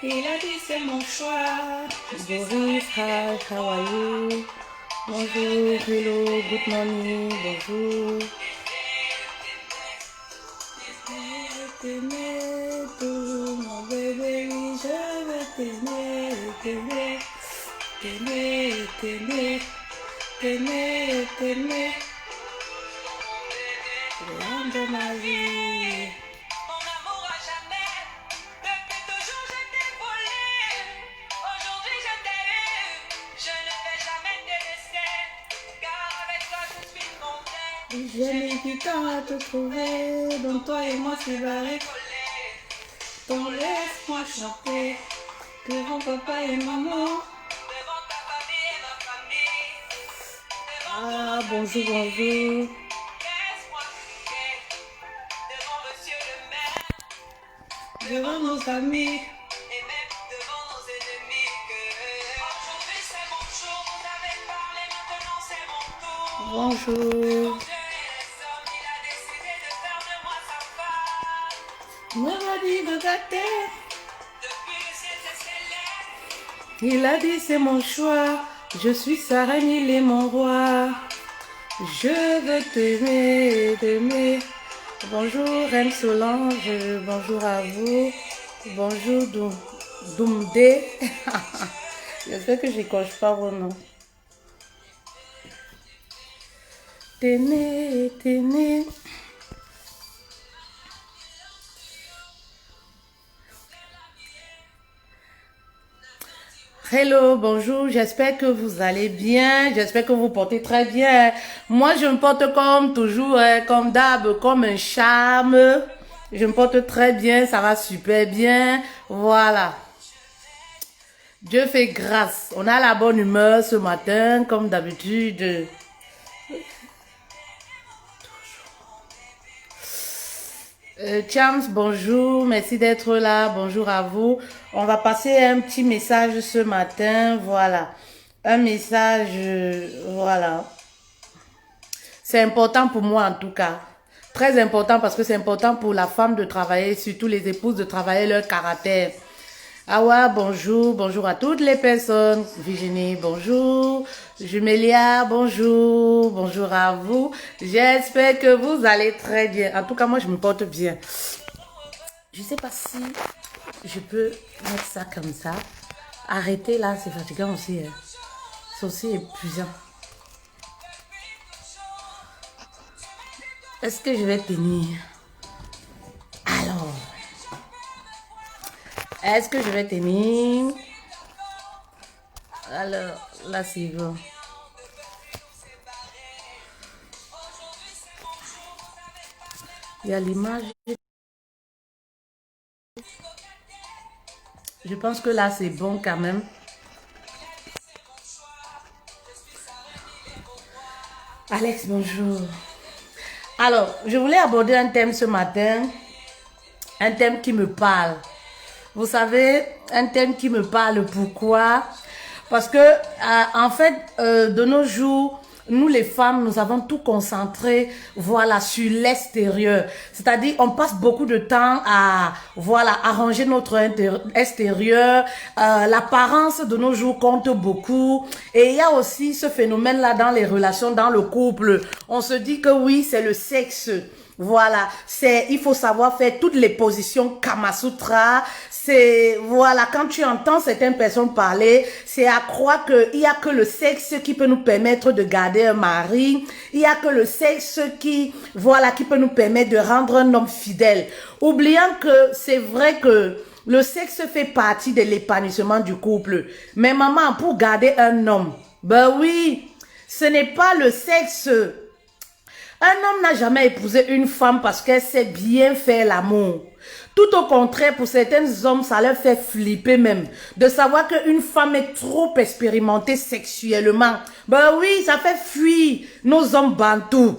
Il a dit c'est mon choix. Boris, hi, how are you? Bonjour, hello, good morning, bonjour. T'aimer, tout mon bébé, oui, je veux t'aimer, t'aimer, t'aimer, t'aimer, t'aimer, t'aimer. L'âme de ma vie. Mon amour à jamais, depuis toujours je t'ai volé. Aujourd'hui je t'ai eu, je ne vais jamais te laisser. Car avec toi je suis monté. J'ai mis du temps à te trouver, donc toi et moi c'est barré. Donc laisse-moi chanter, devant papa et maman. Devant ta famille et ma famille. Ah, bonjour, bonjour. Laisse-moi crier. Devant monsieur le maire. Devant nos amis. Et même devant nos ennemis. Aujourd'hui c'est mon jour, vous avez parlé, maintenant c'est mon tour. Bonjour. Dieu et les hommes, il a décidé de faire de moi sa femme. Me m'a dit de gâter. Depuis le ciel s'élève. Il a dit c'est mon choix. Je suis sa reine, il est mon roi. Je veux t'aimer, t'aimer. Bonjour Reine Solange, bonjour à vous. Bonjour Doumdé. J'espère que je n'écorche pas vos noms. T'aimer, t'aimer. Hello, bonjour, j'espère que vous allez bien, j'espère que vous portez très bien. Moi, je me porte comme toujours, comme d'hab, comme un charme. Je me porte très bien, ça va super bien. Voilà. Dieu fait grâce. On a la bonne humeur ce matin, comme d'habitude. Chams, bonjour, merci d'être là, bonjour à vous. On va passer un petit message ce matin, voilà. Un message, voilà. C'est important pour moi en tout cas. Très important parce que c'est important pour la femme de travailler, surtout les épouses de travailler leur caractère. Awa, bonjour, bonjour à toutes les personnes. Virginie, bonjour. Jumelia, bonjour, bonjour à vous. J'espère que vous allez très bien. En tout cas, moi, je me porte bien. Je sais pas si je peux mettre ça comme ça. Arrêter là, c'est fatigant aussi. Hein. C'est aussi épuisant. Est-ce que je vais tenir? Alors. Est-ce que je vais tenir? Alors, là, c'est bon. Il y a l'image. Je pense que là, c'est bon quand même. Alex, bonjour. Alors, je voulais aborder un thème ce matin. Un thème qui me parle. Vous savez, un thème qui me parle. Pourquoi? Parce que, en fait, de nos jours, nous les femmes, nous avons tout concentré, voilà, sur l'extérieur. C'est-à-dire, on passe beaucoup de temps à, voilà, arranger notre extérieur. L'apparence de nos jours compte beaucoup. Et il y a aussi ce phénomène-là dans les relations, dans le couple. On se dit que oui, c'est le sexe. Voilà, il faut savoir faire toutes les positions Kama Sutra. C'est, voilà, quand tu entends certaines personnes parler, c'est à croire qu'il n'y a que le sexe qui peut nous permettre de garder un mari. Il n'y a que le sexe qui, voilà, qui peut nous permettre de rendre un homme fidèle. Oubliant que c'est vrai que le sexe fait partie de l'épanouissement du couple. Mais maman, pour garder un homme, ben oui, ce n'est pas le sexe. Un homme n'a jamais épousé une femme parce qu'elle sait bien faire l'amour. Tout au contraire, pour certains hommes, ça leur fait flipper même. De savoir qu'une femme est trop expérimentée sexuellement. Ben oui, ça fait fuir nos hommes bantous.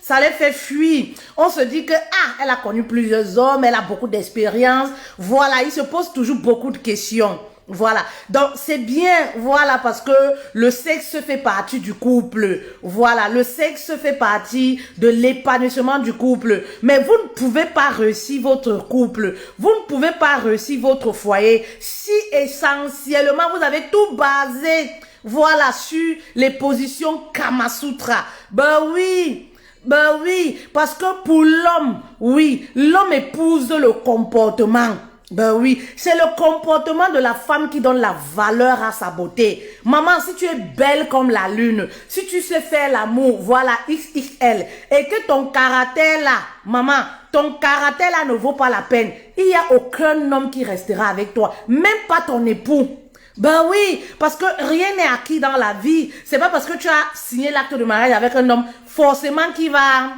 Ça les fait fuir. On se dit que, ah, elle a connu plusieurs hommes, elle a beaucoup d'expérience. Voilà, ils se posent toujours beaucoup de questions. Voilà. Donc, c'est bien, voilà, parce que le sexe fait partie du couple. Voilà. Le sexe fait partie de l'épanouissement du couple. Mais vous ne pouvez pas réussir votre couple. Vous ne pouvez pas réussir votre foyer si essentiellement vous avez tout basé, voilà, sur les positions Kamasutra. Ben oui. Ben oui. Parce que pour l'homme, oui, l'homme épouse le comportement. Ben oui, c'est le comportement de la femme qui donne la valeur à sa beauté. Maman, si tu es belle comme la lune, si tu sais faire l'amour, voilà, XXL, et que ton caractère là, maman, ton caractère là ne vaut pas la peine, il n'y a aucun homme qui restera avec toi, même pas ton époux. Ben oui, parce que rien n'est acquis dans la vie. C'est pas parce que tu as signé l'acte de mariage avec un homme, forcément qui va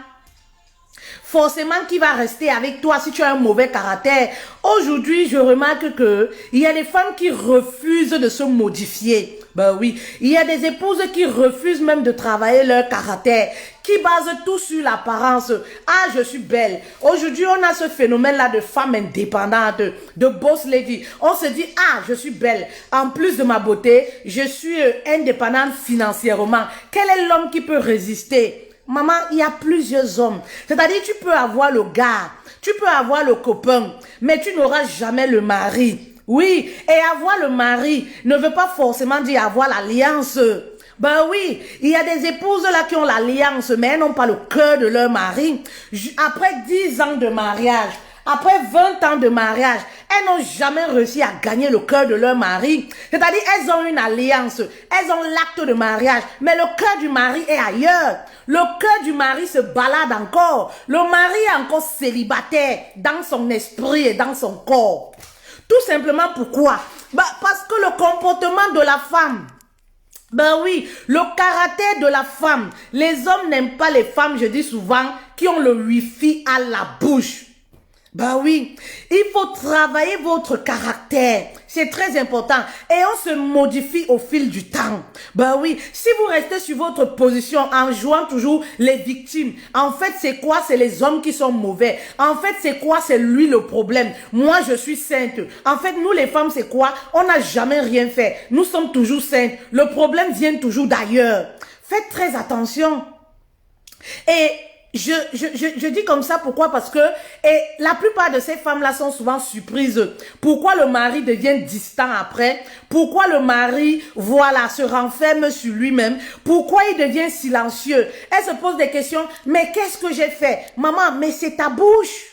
rester avec toi si tu as un mauvais caractère. Aujourd'hui, je remarque que il y a des femmes qui refusent de se modifier. Ben oui, il y a des épouses qui refusent même de travailler leur caractère, qui basent tout sur l'apparence. Ah, je suis belle. Aujourd'hui, on a ce phénomène-là de femme indépendante, de boss lady. On se dit, ah, je suis belle. En plus de ma beauté, je suis indépendante financièrement. Quel est l'homme qui peut résister? Maman, il y a plusieurs hommes. C'est-à-dire, tu peux avoir le gars, tu peux avoir le copain, mais tu n'auras jamais le mari. Oui, et avoir le mari ne veut pas forcément dire avoir l'alliance. Ben oui, il y a des épouses là qui ont l'alliance, mais elles n'ont pas le cœur de leur mari. Après 10 ans de mariage, après 20 ans de mariage, elles n'ont jamais réussi à gagner le cœur de leur mari. C'est-à-dire, elles ont une alliance, elles ont l'acte de mariage, mais le cœur du mari est ailleurs. Le cœur du mari se balade encore. Le mari est encore célibataire dans son esprit et dans son corps. Tout simplement pourquoi? Bah, parce que le comportement de la femme, ben oui, le caractère de la femme, les hommes n'aiment pas les femmes, je dis souvent, qui ont le wifi à la bouche. Ben oui, il faut travailler votre caractère. C'est très important. Et on se modifie au fil du temps. Ben oui, si vous restez sur votre position en jouant toujours les victimes, en fait, c'est quoi? C'est les hommes qui sont mauvais. En fait, c'est quoi? C'est lui le problème. Moi, je suis sainte. En fait, nous, les femmes, c'est quoi? On n'a jamais rien fait. Nous sommes toujours saintes. Le problème vient toujours d'ailleurs. Faites très attention. Et je dis comme ça, pourquoi? Parce que la plupart de ces femmes-là sont souvent surprises. Pourquoi le mari devient distant après? Pourquoi le mari, voilà, se renferme sur lui-même? Pourquoi il devient silencieux? Elle se pose des questions. Mais qu'est-ce que j'ai fait? Maman, mais c'est ta bouche.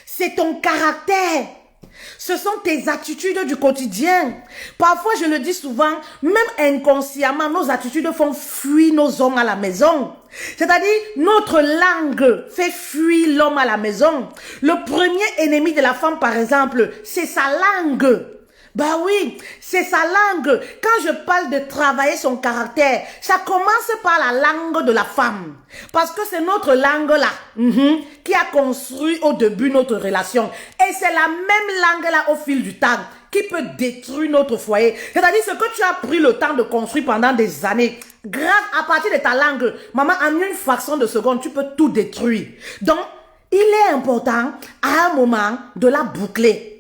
C'est ton caractère. Ce sont tes attitudes du quotidien. Parfois, je le dis souvent, même inconsciemment, nos attitudes font fuir nos hommes à la maison. C'est-à-dire, notre langue fait fuir l'homme à la maison. Le premier ennemi de la femme, par exemple, c'est sa langue. Bah oui, c'est sa langue. Quand je parle de travailler son caractère, ça commence par la langue de la femme. Parce que c'est notre langue là qui a construit au début notre relation. Et c'est la même langue là au fil du temps qui peut détruire notre foyer. C'est-à-dire ce que tu as pris le temps de construire pendant des années. Grâce à partir de ta langue, maman, en une fraction de seconde, tu peux tout détruire. Donc, il est important à un moment de la boucler.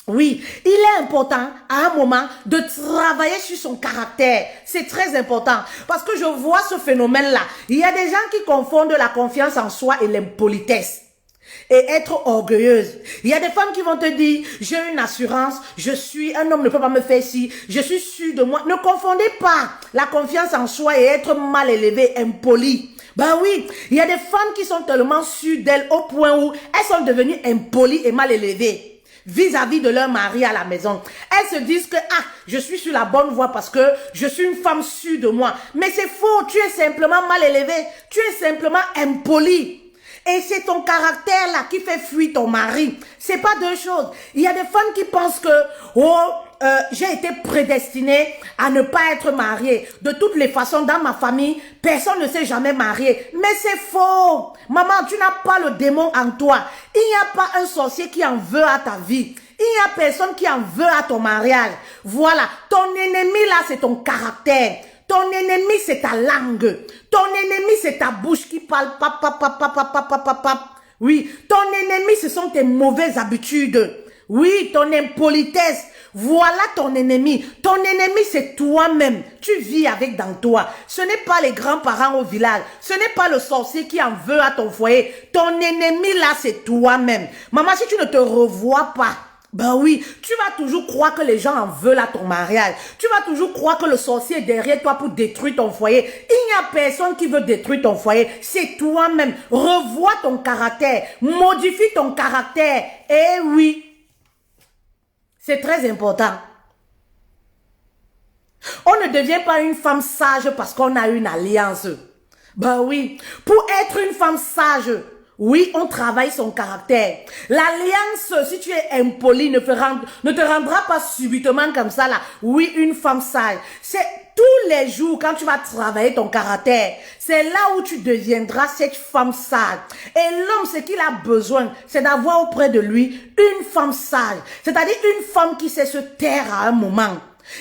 Oui, il est important à un moment de travailler sur son caractère. C'est très important parce que je vois ce phénomène-là. Il y a des gens qui confondent la confiance en soi et l'impolitesse et être orgueilleuse. Il y a des femmes qui vont te dire, j'ai une assurance, un homme ne peut pas me faire ci, je suis sûre de moi. Ne confondez pas la confiance en soi et être mal élevé, impoli. Ben oui, il y a des femmes qui sont tellement sûres d'elles au point où elles sont devenues impolies et mal élevées vis-à-vis de leur mari à la maison. Elles se disent que, je suis sur la bonne voie parce que je suis une femme sûre de moi. Mais c'est faux, tu es simplement mal élevé, tu es simplement impoli. Et c'est ton caractère là qui fait fuir ton mari. C'est pas deux choses. Il y a des femmes qui pensent que, j'ai été prédestinée à ne pas être mariée. De toutes les façons, dans ma famille, personne ne s'est jamais marié. Mais c'est faux. Maman, tu n'as pas le démon en toi. Il n'y a pas un sorcier qui en veut à ta vie. Il n'y a personne qui en veut à ton mariage. Voilà. Ton ennemi là, c'est ton caractère. Ton ennemi, c'est ta langue. Ton ennemi, c'est ta bouche qui parle. Oui. Ton ennemi, ce sont tes mauvaises habitudes. Oui, ton impolitesse. Voilà ton ennemi. Ton ennemi, c'est toi-même. Tu vis avec dans toi. Ce n'est pas les grands-parents au village. Ce n'est pas le sorcier qui en veut à ton foyer. Ton ennemi, là, c'est toi-même. Maman, si tu ne te revois pas, ben oui, tu vas toujours croire que les gens en veulent à ton mariage. Tu vas toujours croire que le sorcier est derrière toi pour détruire ton foyer. Il n'y a personne qui veut détruire ton foyer. C'est toi-même. Revois ton caractère. Modifie ton caractère. Eh oui. C'est très important. On ne devient pas une femme sage parce qu'on a une alliance. Ben oui, pour être une femme sage, oui, on travaille son caractère. L'alliance, si tu es impoli, ne te rendra pas subitement comme ça là. Oui, une femme sage. C'est tous les jours quand tu vas travailler ton caractère. C'est là où tu deviendras cette femme sage. Et l'homme, ce qu'il a besoin, c'est d'avoir auprès de lui une femme sage. C'est-à-dire une femme qui sait se taire à un moment.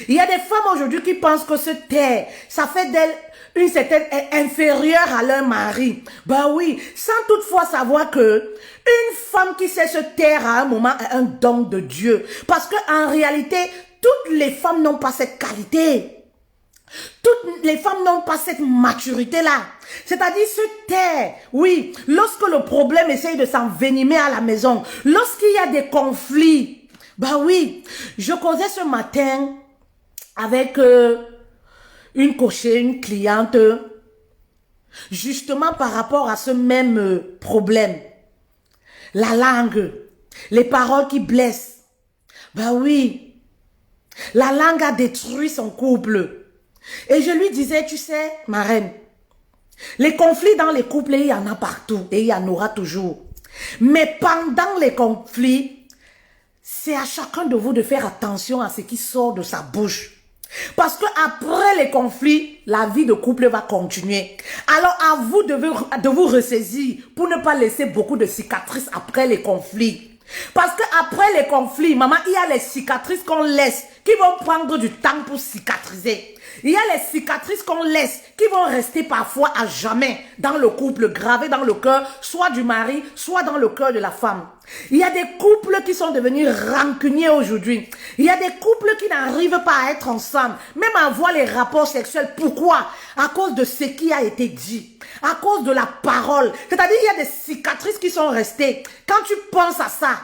Il y a des femmes aujourd'hui qui pensent que se taire, ça fait d'elles une certaine inférieure à leur mari. Ben oui, sans toutefois savoir que une femme qui sait se taire à un moment est un don de Dieu. Parce que en réalité, toutes les femmes n'ont pas cette qualité. Toutes les femmes n'ont pas cette maturité-là. C'est-à-dire se taire. Oui, lorsque le problème essaye de s'envenimer à la maison, lorsqu'il y a des conflits. Ben oui, je causais ce matin avec une cochée, une cliente, justement par rapport à ce même problème. La langue, les paroles qui blessent. Ben oui, la langue a détruit son couple. Et je lui disais, tu sais, ma reine, les conflits dans les couples, il y en a partout et il y en aura toujours. Mais pendant les conflits, c'est à chacun de vous de faire attention à ce qui sort de sa bouche. Parce que après les conflits, la vie de couple va continuer. Alors à vous de vous ressaisir pour ne pas laisser beaucoup de cicatrices après les conflits. Parce que après les conflits, maman, il y a les cicatrices qu'on laisse qui vont prendre du temps pour cicatriser. Il y a les cicatrices qu'on laisse qui vont rester parfois à jamais dans le couple, gravées dans le cœur, soit du mari, soit dans le cœur de la femme. Il y a des couples qui sont devenus rancuniers aujourd'hui. Il y a des couples qui n'arrivent pas à être ensemble, même à avoir les rapports sexuels. Pourquoi? À cause de ce qui a été dit, à cause de la parole. C'est-à-dire il y a des cicatrices qui sont restées. Quand tu penses à ça,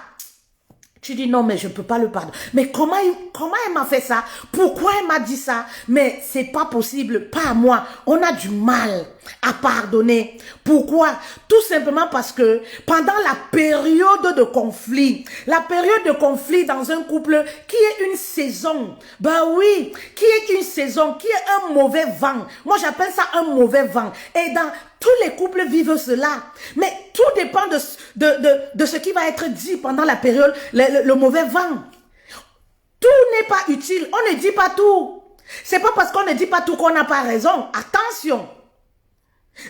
tu dis non, mais je ne peux pas le pardonner. Mais comment elle m'a fait ça? Pourquoi elle m'a dit ça? Mais c'est pas possible, pas à moi. On a du mal à pardonner. Pourquoi? Tout simplement parce que pendant la période de conflit, dans un couple qui est une saison, ben oui, qui est une saison, qui est un mauvais vent. Moi, j'appelle ça un mauvais vent. Et dans tous les couples vivent cela. Mais tout dépend de ce qui va être dit pendant la période, le mauvais vent. Tout n'est pas utile. On ne dit pas tout. C'est pas parce qu'on ne dit pas tout qu'on n'a pas raison. Attention.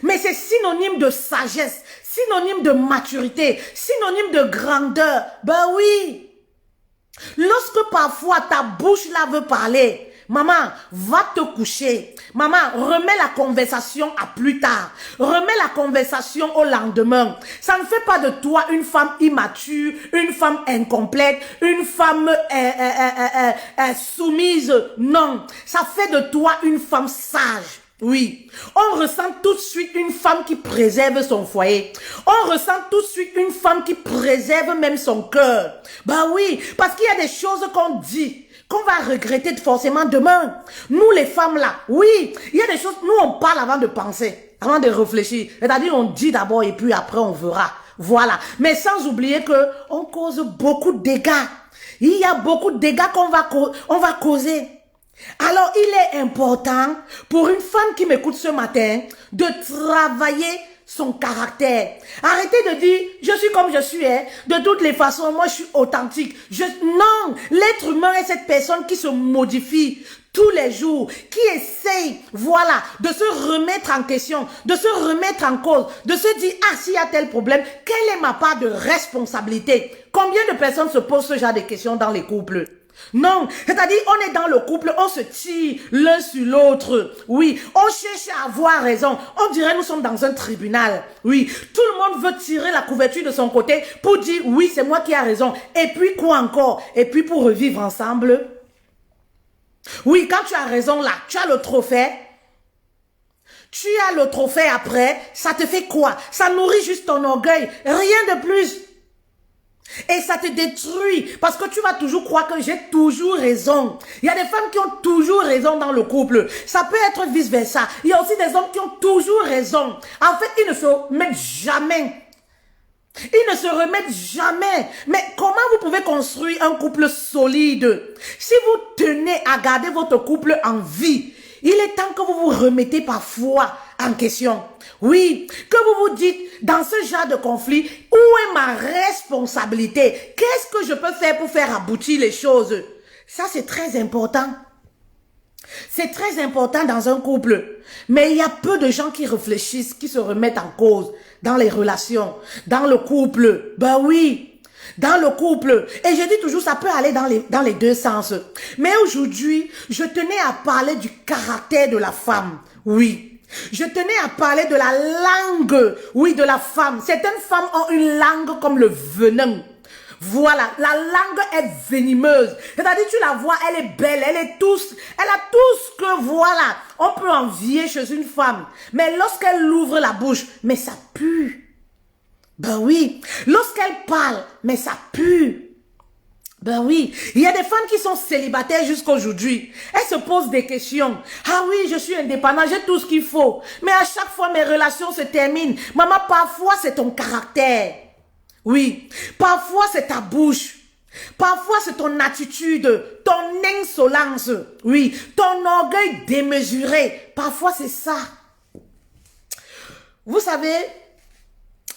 Mais c'est synonyme de sagesse, synonyme de maturité, synonyme de grandeur. Ben oui. Lorsque parfois ta bouche là veut parler, maman, va te coucher. Maman, remets la conversation à plus tard. Remets la conversation au lendemain. Ça ne fait pas de toi une femme immature, une femme incomplète, une femme soumise. Non, ça fait de toi une femme sage. Oui, on ressent tout de suite une femme qui préserve son foyer. On ressent tout de suite une femme qui préserve même son cœur. Bah oui, parce qu'il y a des choses qu'on dit, qu'on va regretter forcément demain. Nous les femmes là, oui, il y a des choses, nous on parle avant de penser, avant de réfléchir. C'est-à-dire on dit d'abord et puis après on verra. Voilà, mais sans oublier que on cause beaucoup de dégâts. Il y a beaucoup de dégâts qu'on va causer. Alors, il est important pour une femme qui m'écoute ce matin de travailler son caractère. Arrêtez de dire, je suis comme je suis, hein. De toutes les façons, moi je suis authentique. Non, l'être humain est cette personne qui se modifie tous les jours, qui essaye, voilà, de se remettre en question, de se remettre en cause, de se dire, ah, s'il y a tel problème, quelle est ma part de responsabilité? Combien de personnes se posent ce genre de questions dans les couples? Non, c'est-à-dire on est dans le couple, on se tire l'un sur l'autre. Oui, on cherche à avoir raison. On dirait nous sommes dans un tribunal. Oui, tout le monde veut tirer la couverture de son côté pour dire oui, c'est moi qui ai raison. Et puis quoi encore? Et puis pour revivre ensemble. Oui, quand tu as raison là, tu as le trophée. Tu as le trophée après, ça te fait quoi? Ça nourrit juste ton orgueil, rien de plus. Et ça te détruit parce que tu vas toujours croire que j'ai toujours raison. Il y a des femmes qui ont toujours raison dans le couple. Ça peut être vice-versa. Il y a aussi des hommes qui ont toujours raison. En fait, ils ne se remettent jamais. Ils ne se remettent jamais. Mais comment vous pouvez construire un couple solide? Si vous tenez à garder votre couple en vie, il est temps que vous vous remettez parfois en question. Oui, que vous vous dites, dans ce genre de conflit, où est ma responsabilité? Qu'est-ce que je peux faire pour faire aboutir les choses? Ça, c'est très important. C'est très important dans un couple. Mais il y a peu de gens qui réfléchissent, qui se remettent en cause dans les relations, dans le couple. Ben oui, dans le couple. Et je dis toujours, ça peut aller dans les deux sens. Mais aujourd'hui, je tenais à parler du caractère de la femme. Oui. Je tenais à parler de la langue, oui, de la femme. Certaines femmes ont une langue comme le venin. Voilà, la langue est venimeuse. C'est-à-dire, tu la vois, elle est belle, elle a tout ce que, voilà, on peut envier chez une femme. Mais lorsqu'elle ouvre la bouche, mais ça pue. Ben oui, lorsqu'elle parle, mais ça pue. Ben oui, il y a des femmes qui sont célibataires jusqu'à aujourd'hui. Elles se posent des questions. Ah oui, je suis indépendante, j'ai tout ce qu'il faut. Mais à chaque fois, mes relations se terminent. Maman, parfois, c'est ton caractère. Oui, parfois, c'est ta bouche. Parfois, c'est ton attitude, ton insolence. Oui, ton orgueil démesuré. Parfois, c'est ça. Vous savez,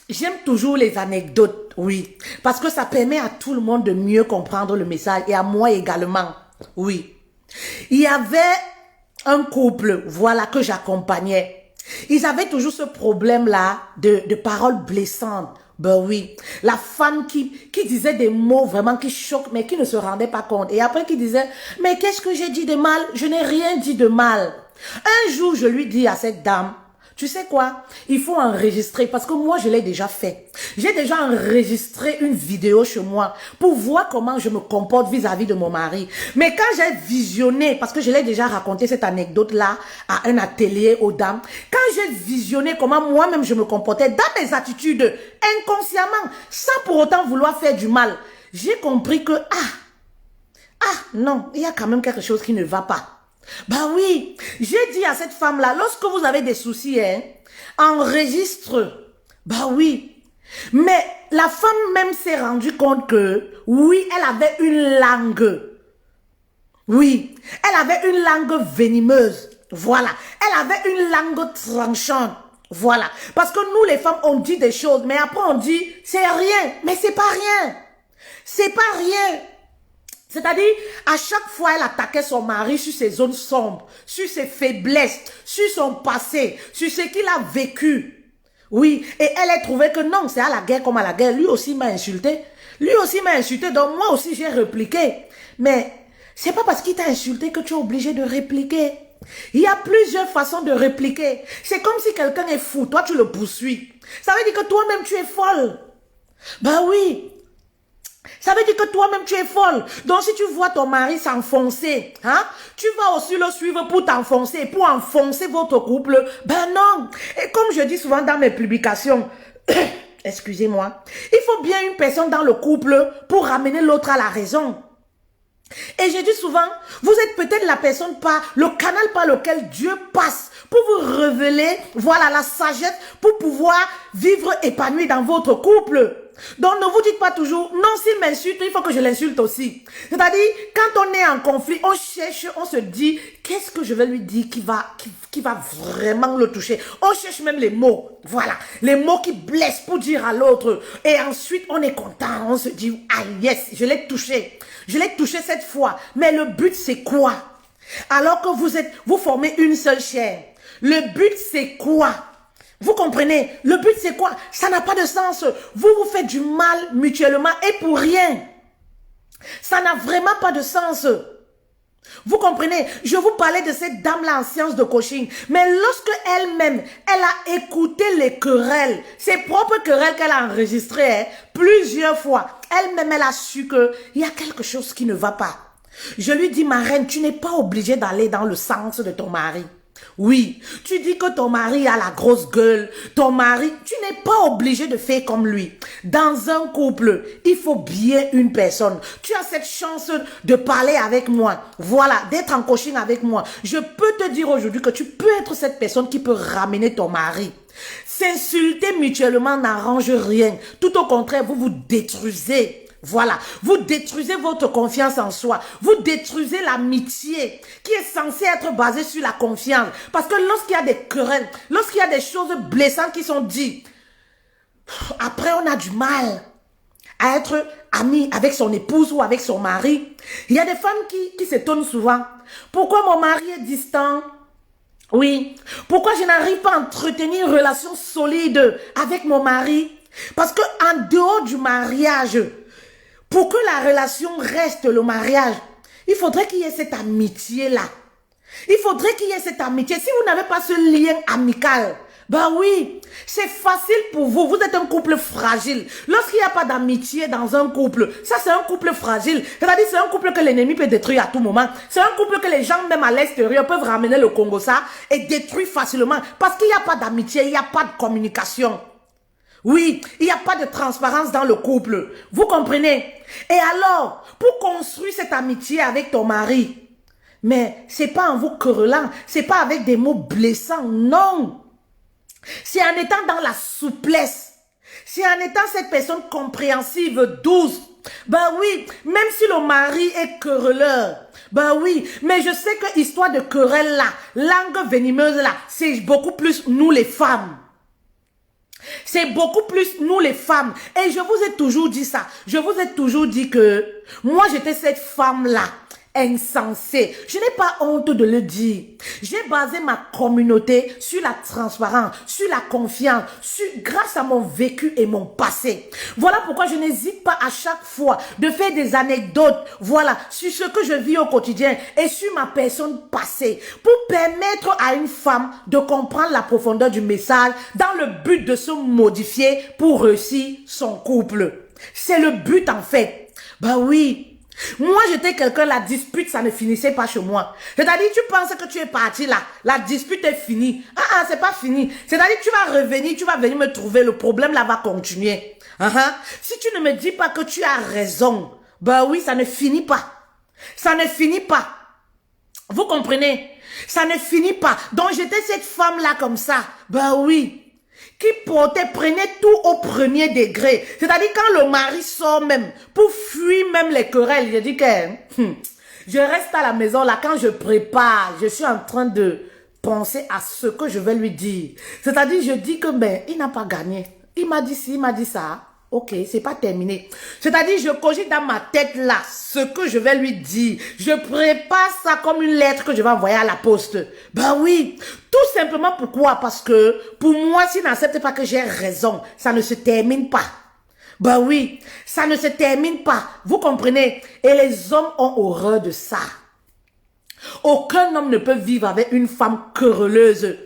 j'aime toujours les anecdotes, oui, parce que ça permet à tout le monde de mieux comprendre le message et à moi également, oui. Il y avait un couple, voilà, que j'accompagnais. Ils avaient toujours ce problème-là de paroles blessantes. Ben oui, la femme qui disait des mots vraiment qui choquent, mais qui ne se rendait pas compte. Et après qui disait, mais qu'est-ce que j'ai dit de mal? Je n'ai rien dit de mal. Un jour, je lui dis à cette dame, tu sais quoi? Il faut enregistrer parce que moi, je l'ai déjà fait. J'ai déjà enregistré une vidéo chez moi pour voir comment je me comporte vis-à-vis de mon mari. Mais quand j'ai visionné, parce que je l'ai déjà raconté cette anecdote-là à un atelier aux dames, quand j'ai visionné comment moi-même je me comportais dans mes attitudes inconsciemment, sans pour autant vouloir faire du mal, j'ai compris que, non, il y a quand même quelque chose qui ne va pas. Ben oui, j'ai dit à cette femme-là, lorsque vous avez des soucis, enregistre. Ben oui. Mais la femme même s'est rendue compte que, oui, elle avait une langue. Oui, elle avait une langue venimeuse. Voilà. Elle avait une langue tranchante. Voilà. Parce que nous, les femmes, on dit des choses, mais après on dit, c'est rien. Mais c'est pas rien. C'est pas rien. C'est-à-dire, à chaque fois, elle attaquait son mari sur ses zones sombres, sur ses faiblesses, sur son passé, sur ce qu'il a vécu. Oui, et elle a trouvé que non, c'est à la guerre comme à la guerre. Lui aussi m'a insulté. Lui aussi m'a insulté, donc moi aussi j'ai répliqué. Mais c'est pas parce qu'il t'a insulté que tu es obligé de répliquer. Il y a plusieurs façons de répliquer. C'est comme si quelqu'un est fou, toi tu le poursuis. Ça veut dire que toi-même tu es folle. Ben oui. Ça veut dire que toi-même tu es folle. Donc si tu vois ton mari s'enfoncer, tu vas aussi le suivre pour t'enfoncer, pour enfoncer votre couple. Ben non. Et comme je dis souvent dans mes publications, excusez-moi, il faut bien une personne dans le couple pour ramener l'autre à la raison. Et je dis souvent, vous êtes peut-être la personne le canal par lequel Dieu passe pour vous révéler, voilà, la sagesse pour pouvoir vivre épanoui dans votre couple. Donc ne vous dites pas toujours, non, s'il m'insulte, il faut que je l'insulte aussi. C'est-à-dire, quand on est en conflit, on cherche, on se dit, qu'est-ce que je vais lui dire qui va vraiment le toucher. On cherche même les mots, voilà, les mots qui blessent pour dire à l'autre. Et ensuite, on est content, on se dit, ah yes, je l'ai touché. Je l'ai touché cette fois. Mais le but, c'est quoi? Alors que vous formez une seule chair. Le but, c'est quoi? Vous comprenez? Le but, c'est quoi? Ça n'a pas de sens. Vous vous faites du mal mutuellement et pour rien. Ça n'a vraiment pas de sens. Vous comprenez? Je vous parlais de cette dame-là en science de coaching. Mais lorsque elle-même, elle a écouté les querelles, ses propres querelles qu'elle a enregistrées plusieurs fois, elle-même, elle a su qu'il y a quelque chose qui ne va pas. Je lui dis, ma reine, tu n'es pas obligée d'aller dans le sens de ton mari. Oui, tu dis que ton mari a la grosse gueule, ton mari, tu n'es pas obligé de faire comme lui. Dans un couple, il faut bien une personne. Tu as cette chance de parler avec moi, voilà, d'être en coaching avec moi. Je peux te dire aujourd'hui que tu peux être cette personne qui peut ramener ton mari. S'insulter mutuellement n'arrange rien. Tout au contraire, vous vous détruisez. Voilà, vous détruisez votre confiance en soi, vous détruisez l'amitié qui est censée être basée sur la confiance. Parce que lorsqu'il y a des querelles, lorsqu'il y a des choses blessantes qui sont dites, après on a du mal à être ami avec son épouse ou avec son mari. Il y a des femmes qui s'étonnent souvent. Pourquoi mon mari est distant? Oui. Pourquoi je n'arrive pas à entretenir une relation solide avec mon mari? Parce que en dehors du mariage, pour que la relation reste le mariage, il faudrait qu'il y ait cette amitié-là. Il faudrait qu'il y ait cette amitié. Si vous n'avez pas ce lien amical, ben oui, c'est facile pour vous. Vous êtes un couple fragile. Lorsqu'il n'y a pas d'amitié dans un couple, ça c'est un couple fragile. C'est-à-dire c'est un couple que l'ennemi peut détruire à tout moment. C'est un couple que les gens même à l'extérieur peuvent ramener le Congo ça et détruire facilement. Parce qu'il n'y a pas d'amitié, il n'y a pas de communication. Oui, il n'y a pas de transparence dans le couple. Vous comprenez? Et alors, pour construire cette amitié avec ton mari, mais c'est pas en vous querellant, c'est pas avec des mots blessants, non. C'est en étant dans la souplesse. C'est en étant cette personne compréhensive, douce. Ben oui, même si le mari est querelleur, ben oui, mais je sais que histoire de querelle là, langue venimeuse là, c'est beaucoup plus nous les femmes. C'est beaucoup plus nous les femmes. Et je vous ai toujours dit ça. Je vous ai toujours dit que moi j'étais cette femme-là, insensée. Je n'ai pas honte de le dire. J'ai basé ma communauté sur la transparence, sur la confiance, grâce à mon vécu et mon passé. Voilà pourquoi je n'hésite pas à chaque fois de faire des anecdotes, voilà, sur ce que je vis au quotidien et sur ma personne passée, pour permettre à une femme de comprendre la profondeur du message dans le but de se modifier pour réussir son couple. C'est le but en fait. Ben oui. Moi, j'étais quelqu'un, la dispute, ça ne finissait pas chez moi. C'est-à-dire, tu penses que tu es parti là, la dispute est finie. C'est pas fini. C'est-à-dire, tu vas revenir, tu vas venir me trouver, le problème là va continuer. Si tu ne me dis pas que tu as raison, ben oui, ça ne finit pas. Ça ne finit pas. Vous comprenez? Ça ne finit pas. Donc, j'étais cette femme-là comme ça. Ben oui. Qui prenait tout au premier degré. C'est-à-dire quand le mari sort même, pour fuir même les querelles, je dis que je reste à la maison là, quand je prépare, je suis en train de penser à ce que je vais lui dire. C'est-à-dire je dis que ben, il n'a pas gagné. Il m'a dit ci, il m'a dit ça. Ok, c'est pas terminé. C'est-à-dire, je cogite dans ma tête là ce que je vais lui dire. Je prépare ça comme une lettre que je vais envoyer à la poste. Ben oui, tout simplement pourquoi? Parce que pour moi, s'il n'accepte pas que j'ai raison, ça ne se termine pas. Ben oui, ça ne se termine pas. Vous comprenez? Et les hommes ont horreur de ça. Aucun homme ne peut vivre avec une femme querelleuse.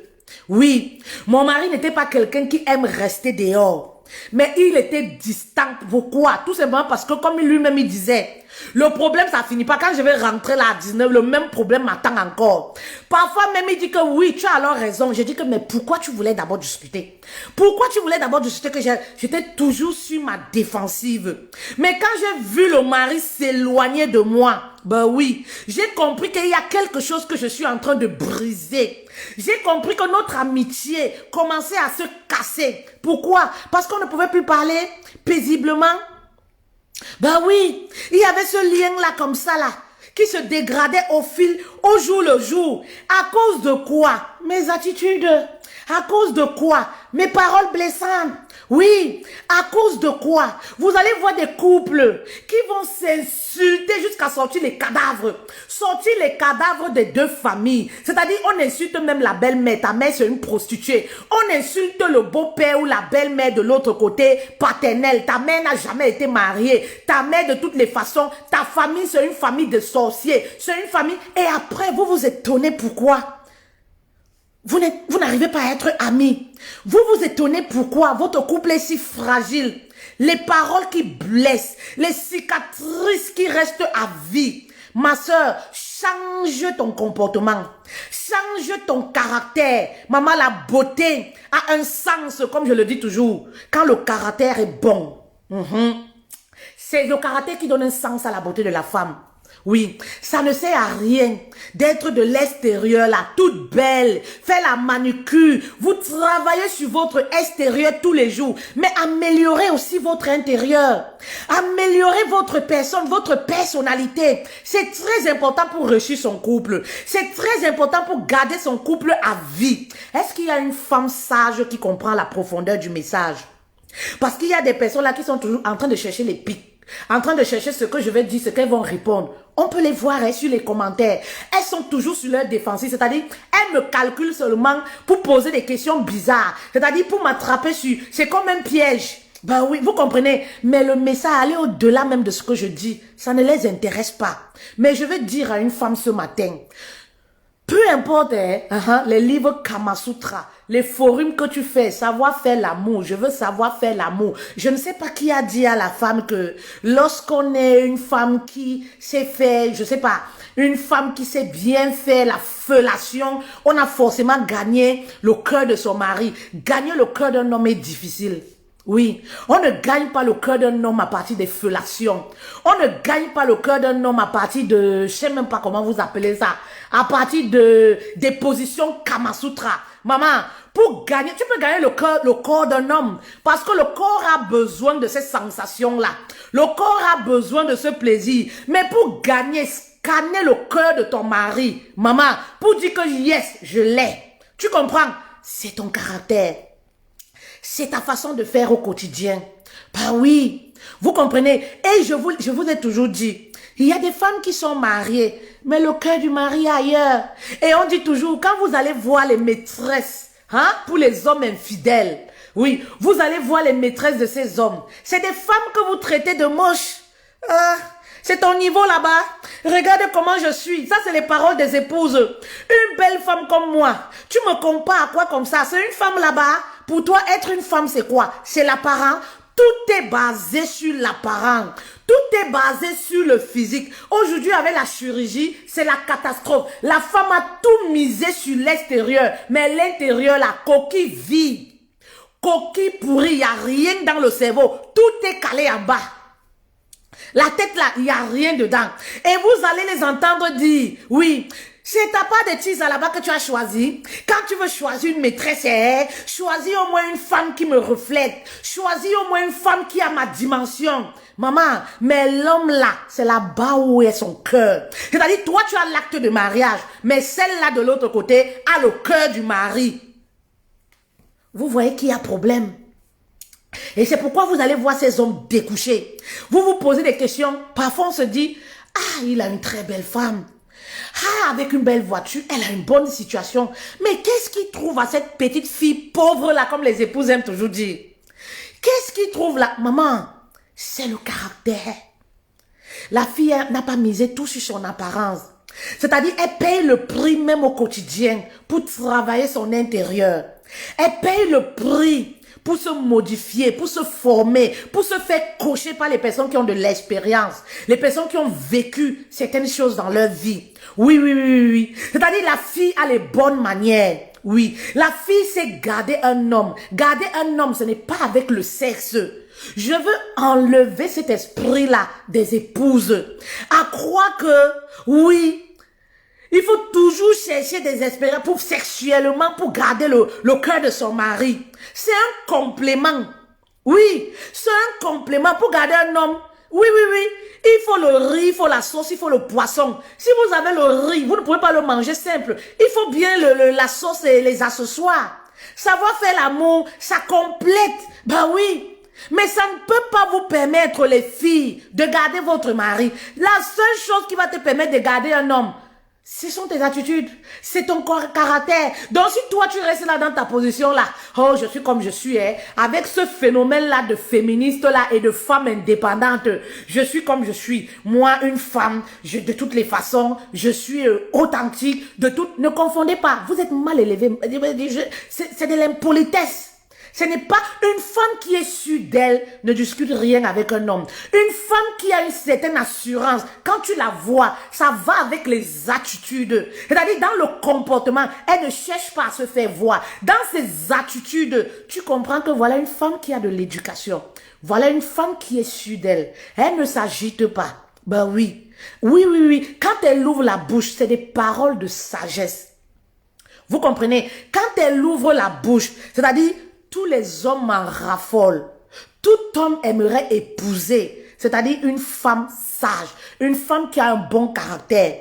Oui, mon mari n'était pas quelqu'un qui aime rester dehors. Mais il était distant. Pourquoi? Tout simplement parce que comme lui-même il disait, le problème ça finit pas. Quand je vais rentrer là à 19, le même problème m'attend encore. Parfois même il dit que oui, tu as alors raison. Je dis que mais pourquoi tu voulais d'abord discuter? Pourquoi tu voulais d'abord discuter? Que j'étais toujours sur ma défensive. Mais quand j'ai vu le mari s'éloigner de moi, ben oui, j'ai compris qu'il y a quelque chose que je suis en train de briser. J'ai compris que notre amitié commençait à se casser. Pourquoi? Parce qu'on ne pouvait plus parler paisiblement. Ben oui, il y avait ce lien-là comme ça là, qui se dégradait au jour le jour. À cause de quoi? Mes attitudes. À cause de quoi? Mes paroles blessantes. Oui, à cause de quoi? Vous allez voir des couples qui vont s'insulter jusqu'à sortir les cadavres. Sortir les cadavres des deux familles. C'est-à-dire, on insulte même la belle-mère. Ta mère, c'est une prostituée. On insulte le beau-père ou la belle-mère de l'autre côté, paternel. Ta mère n'a jamais été mariée. Ta mère, de toutes les façons, ta famille, c'est une famille de sorciers. C'est une famille. Et après, vous vous étonnez pourquoi? Vous n'arrivez pas à être amis. Vous vous étonnez pourquoi votre couple est si fragile. Les paroles qui blessent, les cicatrices qui restent à vie. Ma soeur, change ton comportement. Change ton caractère. Maman, la beauté a un sens, comme je le dis toujours. Quand le caractère est bon, c'est le caractère qui donne un sens à la beauté de la femme. Oui, ça ne sert à rien d'être de l'extérieur là, toute belle, faire la manucure, vous travaillez sur votre extérieur tous les jours, mais améliorez aussi votre intérieur, améliorez votre personne, votre personnalité. C'est très important pour réussir son couple, c'est très important pour garder son couple à vie. Est-ce qu'il y a une femme sage qui comprend la profondeur du message? Parce qu'il y a des personnes là qui sont toujours en train de chercher les pics, en train de chercher ce que je vais dire, ce qu'elles vont répondre. On peut les voir sur les commentaires. Elles sont toujours sur leur défensive, c'est-à-dire, elles me calculent seulement pour poser des questions bizarres. C'est-à-dire, pour m'attraper sur... C'est comme un piège. Ben oui, vous comprenez. Mais le message aller au-delà même de ce que je dis, ça ne les intéresse pas. Mais je vais dire à une femme ce matin, peu importe les livres Kama Sutra, les forums que tu fais, savoir faire l'amour, je veux savoir faire l'amour. Je ne sais pas qui a dit à la femme que lorsqu'on est une femme qui sait faire, je sais pas, une femme qui sait bien faire la fellation, on a forcément gagné le cœur de son mari. Gagner le cœur d'un homme est difficile. Oui, on ne gagne pas le cœur d'un homme à partir des fellations. On ne gagne pas le cœur d'un homme à partir de, je sais même pas comment vous appelez ça, à partir de des positions Kama Sutra. Maman, pour gagner, tu peux gagner le corps d'un homme parce que le corps a besoin de ces sensations-là. Le corps a besoin de ce plaisir. Mais pour gagner, scanner le cœur de ton mari, maman, pour dire que yes, je l'ai. Tu comprends? C'est ton caractère. C'est ta façon de faire au quotidien. Bah oui, vous comprenez. Et je vous ai toujours dit, il y a des femmes qui sont mariées, mais le cœur du mari est ailleurs. Et on dit toujours, quand vous allez voir les maîtresses, pour les hommes infidèles, oui, vous allez voir les maîtresses de ces hommes. C'est des femmes que vous traitez de moches. C'est ton niveau là-bas. Regarde comment je suis. Ça, c'est les paroles des épouses. Une belle femme comme moi. Tu me compares à quoi comme ça? C'est une femme là-bas. Pour toi, être une femme, c'est quoi? C'est l'apparent. Tout est basé sur l'apparent. Tout est basé sur le physique. Aujourd'hui, avec la chirurgie, c'est la catastrophe. La femme a tout misé sur l'extérieur. Mais l'intérieur, la coquille vide. Coquille pourrie, il n'y a rien dans le cerveau. Tout est calé en bas. La tête là, il n'y a rien dedans. Et vous allez les entendre dire, oui, c'est ta part de tisa là-bas que tu as choisi. Quand tu veux choisir une maîtresse, choisis au moins une femme qui me reflète. Choisis au moins une femme qui a ma dimension. Maman, mais l'homme là, c'est là-bas où est son cœur. C'est-à-dire, toi, tu as l'acte de mariage, mais celle-là de l'autre côté a le cœur du mari. Vous voyez qu'il y a problème. Et c'est pourquoi vous allez voir ces hommes découchés. Vous vous posez des questions. Parfois, on se dit, ah, il a une très belle femme. Ah, avec une belle voiture, elle a une bonne situation. Mais qu'est-ce qu'il trouve à cette petite fille pauvre là, comme les épouses aiment toujours dire? Qu'est-ce qu'il trouve là? Maman, c'est le caractère. La fille n'a pas misé tout sur son apparence. C'est-à-dire, elle paye le prix même au quotidien pour travailler son intérieur. Elle paye le prix pour se modifier, pour se former, pour se faire coacher par les personnes qui ont de l'expérience, les personnes qui ont vécu certaines choses dans leur vie. Oui. C'est-à-dire, la fille a les bonnes manières. Oui, la fille sait garder un homme. Garder un homme, ce n'est pas avec le sexe. Je veux enlever cet esprit-là des épouses. À croire que, oui, il faut toujours chercher des expériences pour sexuellement, pour garder le cœur de son mari. C'est un complément. Oui, c'est un complément pour garder un homme. Oui. Il faut le riz, il faut la sauce, il faut le poisson. Si vous avez le riz, vous ne pouvez pas le manger simple. Il faut bien la sauce et les accessoires. Savoir faire l'amour, ça complète. Ben oui. Mais ça ne peut pas vous permettre, les filles, de garder votre mari. La seule chose qui va te permettre de garder un homme, ce sont tes attitudes, c'est ton caractère. Donc si toi tu restes là dans ta position là, oh je suis comme je suis, hein, avec ce phénomène là de féministe là et de femme indépendante, je suis comme je suis. Moi une femme, de toutes les façons, je suis authentique, ne confondez pas, vous êtes mal élevé, c'est de l'impolitesse. Ce n'est pas une femme qui est sûre d'elle, ne discute rien avec un homme. Une femme qui a une certaine assurance, quand tu la vois, ça va avec les attitudes. C'est-à-dire dans le comportement, elle ne cherche pas à se faire voir. Dans ses attitudes, tu comprends que voilà une femme qui a de l'éducation. Voilà une femme qui est sûre d'elle. Elle ne s'agite pas. Ben oui. Oui, oui, oui. Quand elle ouvre la bouche, c'est des paroles de sagesse. Vous comprenez? Quand elle ouvre la bouche, c'est-à-dire tous les hommes en raffolent. Tout homme aimerait épouser, c'est-à-dire une femme sage, une femme qui a un bon caractère.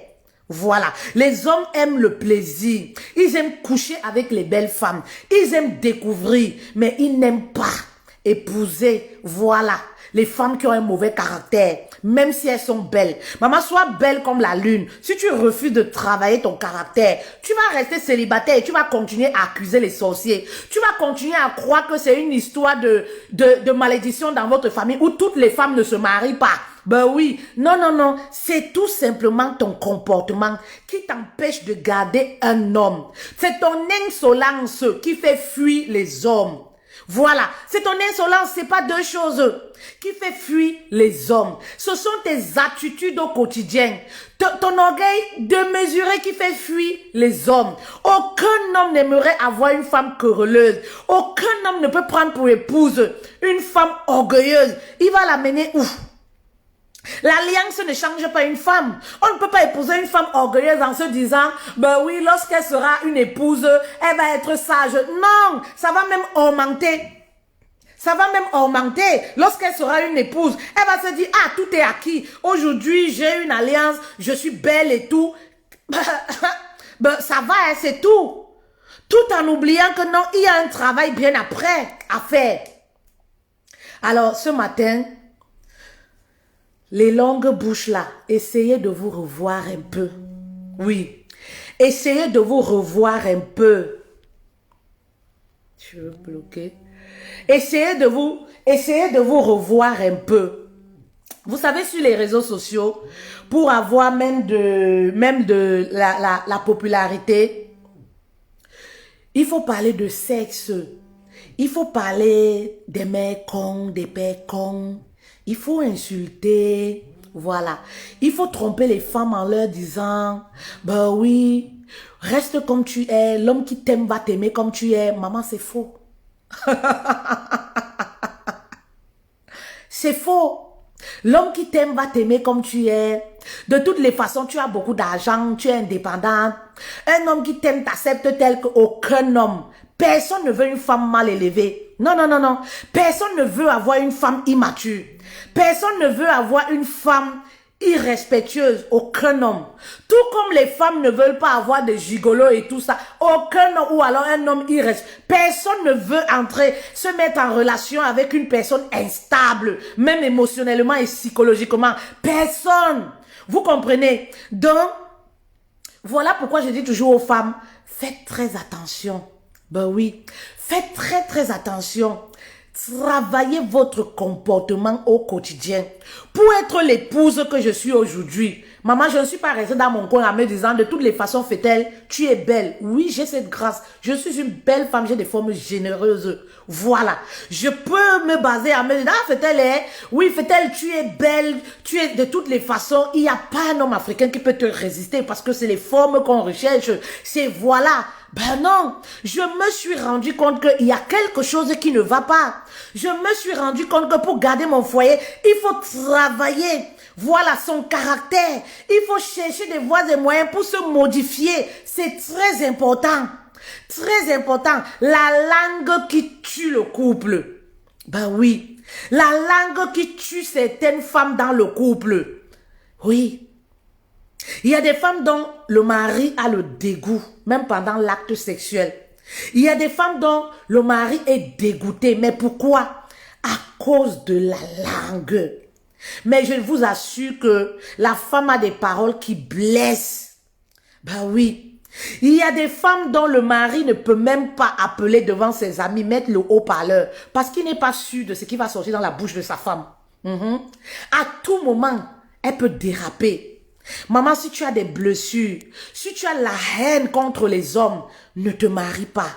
Voilà. Les hommes aiment le plaisir. Ils aiment coucher avec les belles femmes. Ils aiment découvrir, mais ils n'aiment pas épouser. Voilà. Les femmes qui ont un mauvais caractère, même si elles sont belles. Maman, sois belle comme la lune. Si tu refuses de travailler ton caractère, tu vas rester célibataire et tu vas continuer à accuser les sorciers. Tu vas continuer à croire que c'est une histoire de malédiction dans votre famille où toutes les femmes ne se marient pas. Ben oui, non, non, non, c'est tout simplement ton comportement qui t'empêche de garder un homme. C'est ton insolence qui fait fuir les hommes. Voilà, c'est ton insolence, c'est pas deux choses qui fait fuir les hommes. Ce sont tes attitudes au quotidien, ton orgueil démesuré qui fait fuir les hommes. Aucun homme n'aimerait avoir une femme querelleuse. Aucun homme ne peut prendre pour épouse une femme orgueilleuse. Il va l'amener où? L'alliance ne change pas une femme. On ne peut pas épouser une femme orgueilleuse en se disant, ben oui, lorsqu'elle sera une épouse, elle va être sage. Non, ça va même augmenter. Ça va même augmenter. Lorsqu'elle sera une épouse, elle va se dire, ah, tout est acquis. Aujourd'hui, j'ai une alliance, je suis belle et tout. Ben, ça va, hein, c'est tout. Tout en oubliant que non, il y a un travail bien après à faire. Alors, ce matin, les longues bouches là, essayez de vous revoir un peu. Oui. Essayez de vous revoir un peu. Je veux bloquer. Essayez de vous revoir un peu. Vous savez, sur les réseaux sociaux, pour avoir même de la popularité, il faut parler de sexe. Il faut parler des mères cons, des pères cons. Il faut insulter, voilà. Il faut tromper les femmes en leur disant, ben oui, reste comme tu es, l'homme qui t'aime va t'aimer comme tu es. Maman, c'est faux. C'est faux. L'homme qui t'aime va t'aimer comme tu es. De toutes les façons, tu as beaucoup d'argent, tu es indépendante. Un homme qui t'aime t'accepte tel qu'aucun homme. Personne ne veut une femme mal élevée. Non, non, non, non. Personne ne veut avoir une femme immature. Personne ne veut avoir une femme irrespectueuse. Aucun homme. Tout comme les femmes ne veulent pas avoir des gigolos et tout ça. Aucun homme ou alors un homme irrespectueux. Personne ne veut se mettre en relation avec une personne instable, même émotionnellement et psychologiquement. Personne. Vous comprenez? Donc, voilà pourquoi je dis toujours aux femmes, faites très attention. Ben oui, faites très très attention. Travaillez votre comportement au quotidien pour être l'épouse que je suis aujourd'hui. Maman, je ne suis pas restée dans mon coin en me disant de toutes les façons, Fetel, tu es belle. Oui, j'ai cette grâce. Je suis une belle femme, j'ai des formes généreuses. Voilà. Je peux me baser à me dire, ah, Fetel, oui, Fetel, tu es belle. Tu es de toutes les façons. Il n'y a pas un homme africain qui peut te résister parce que c'est les formes qu'on recherche. C'est voilà. Ben non, je me suis rendu compte qu'il y a quelque chose qui ne va pas. Je me suis rendu compte que pour garder mon foyer, il faut travailler. Voilà son caractère. Il faut chercher des voies et moyens pour se modifier. C'est très important. Très important. La langue qui tue le couple. Ben oui. La langue qui tue certaines femmes dans le couple. Oui. Il y a des femmes dont le mari a le dégoût, même pendant l'acte sexuel. Il y a des femmes dont le mari est dégoûté. Mais pourquoi? À cause de la langue. Mais je vous assure que la femme a des paroles qui blessent. Ben oui. Il y a des femmes dont le mari ne peut même pas appeler devant ses amis, mettre le haut-parleur, parce qu'il n'est pas sûr de ce qui va sortir dans la bouche de sa femme. À tout moment, elle peut déraper. Maman, si tu as des blessures, si tu as la haine contre les hommes, ne te marie pas.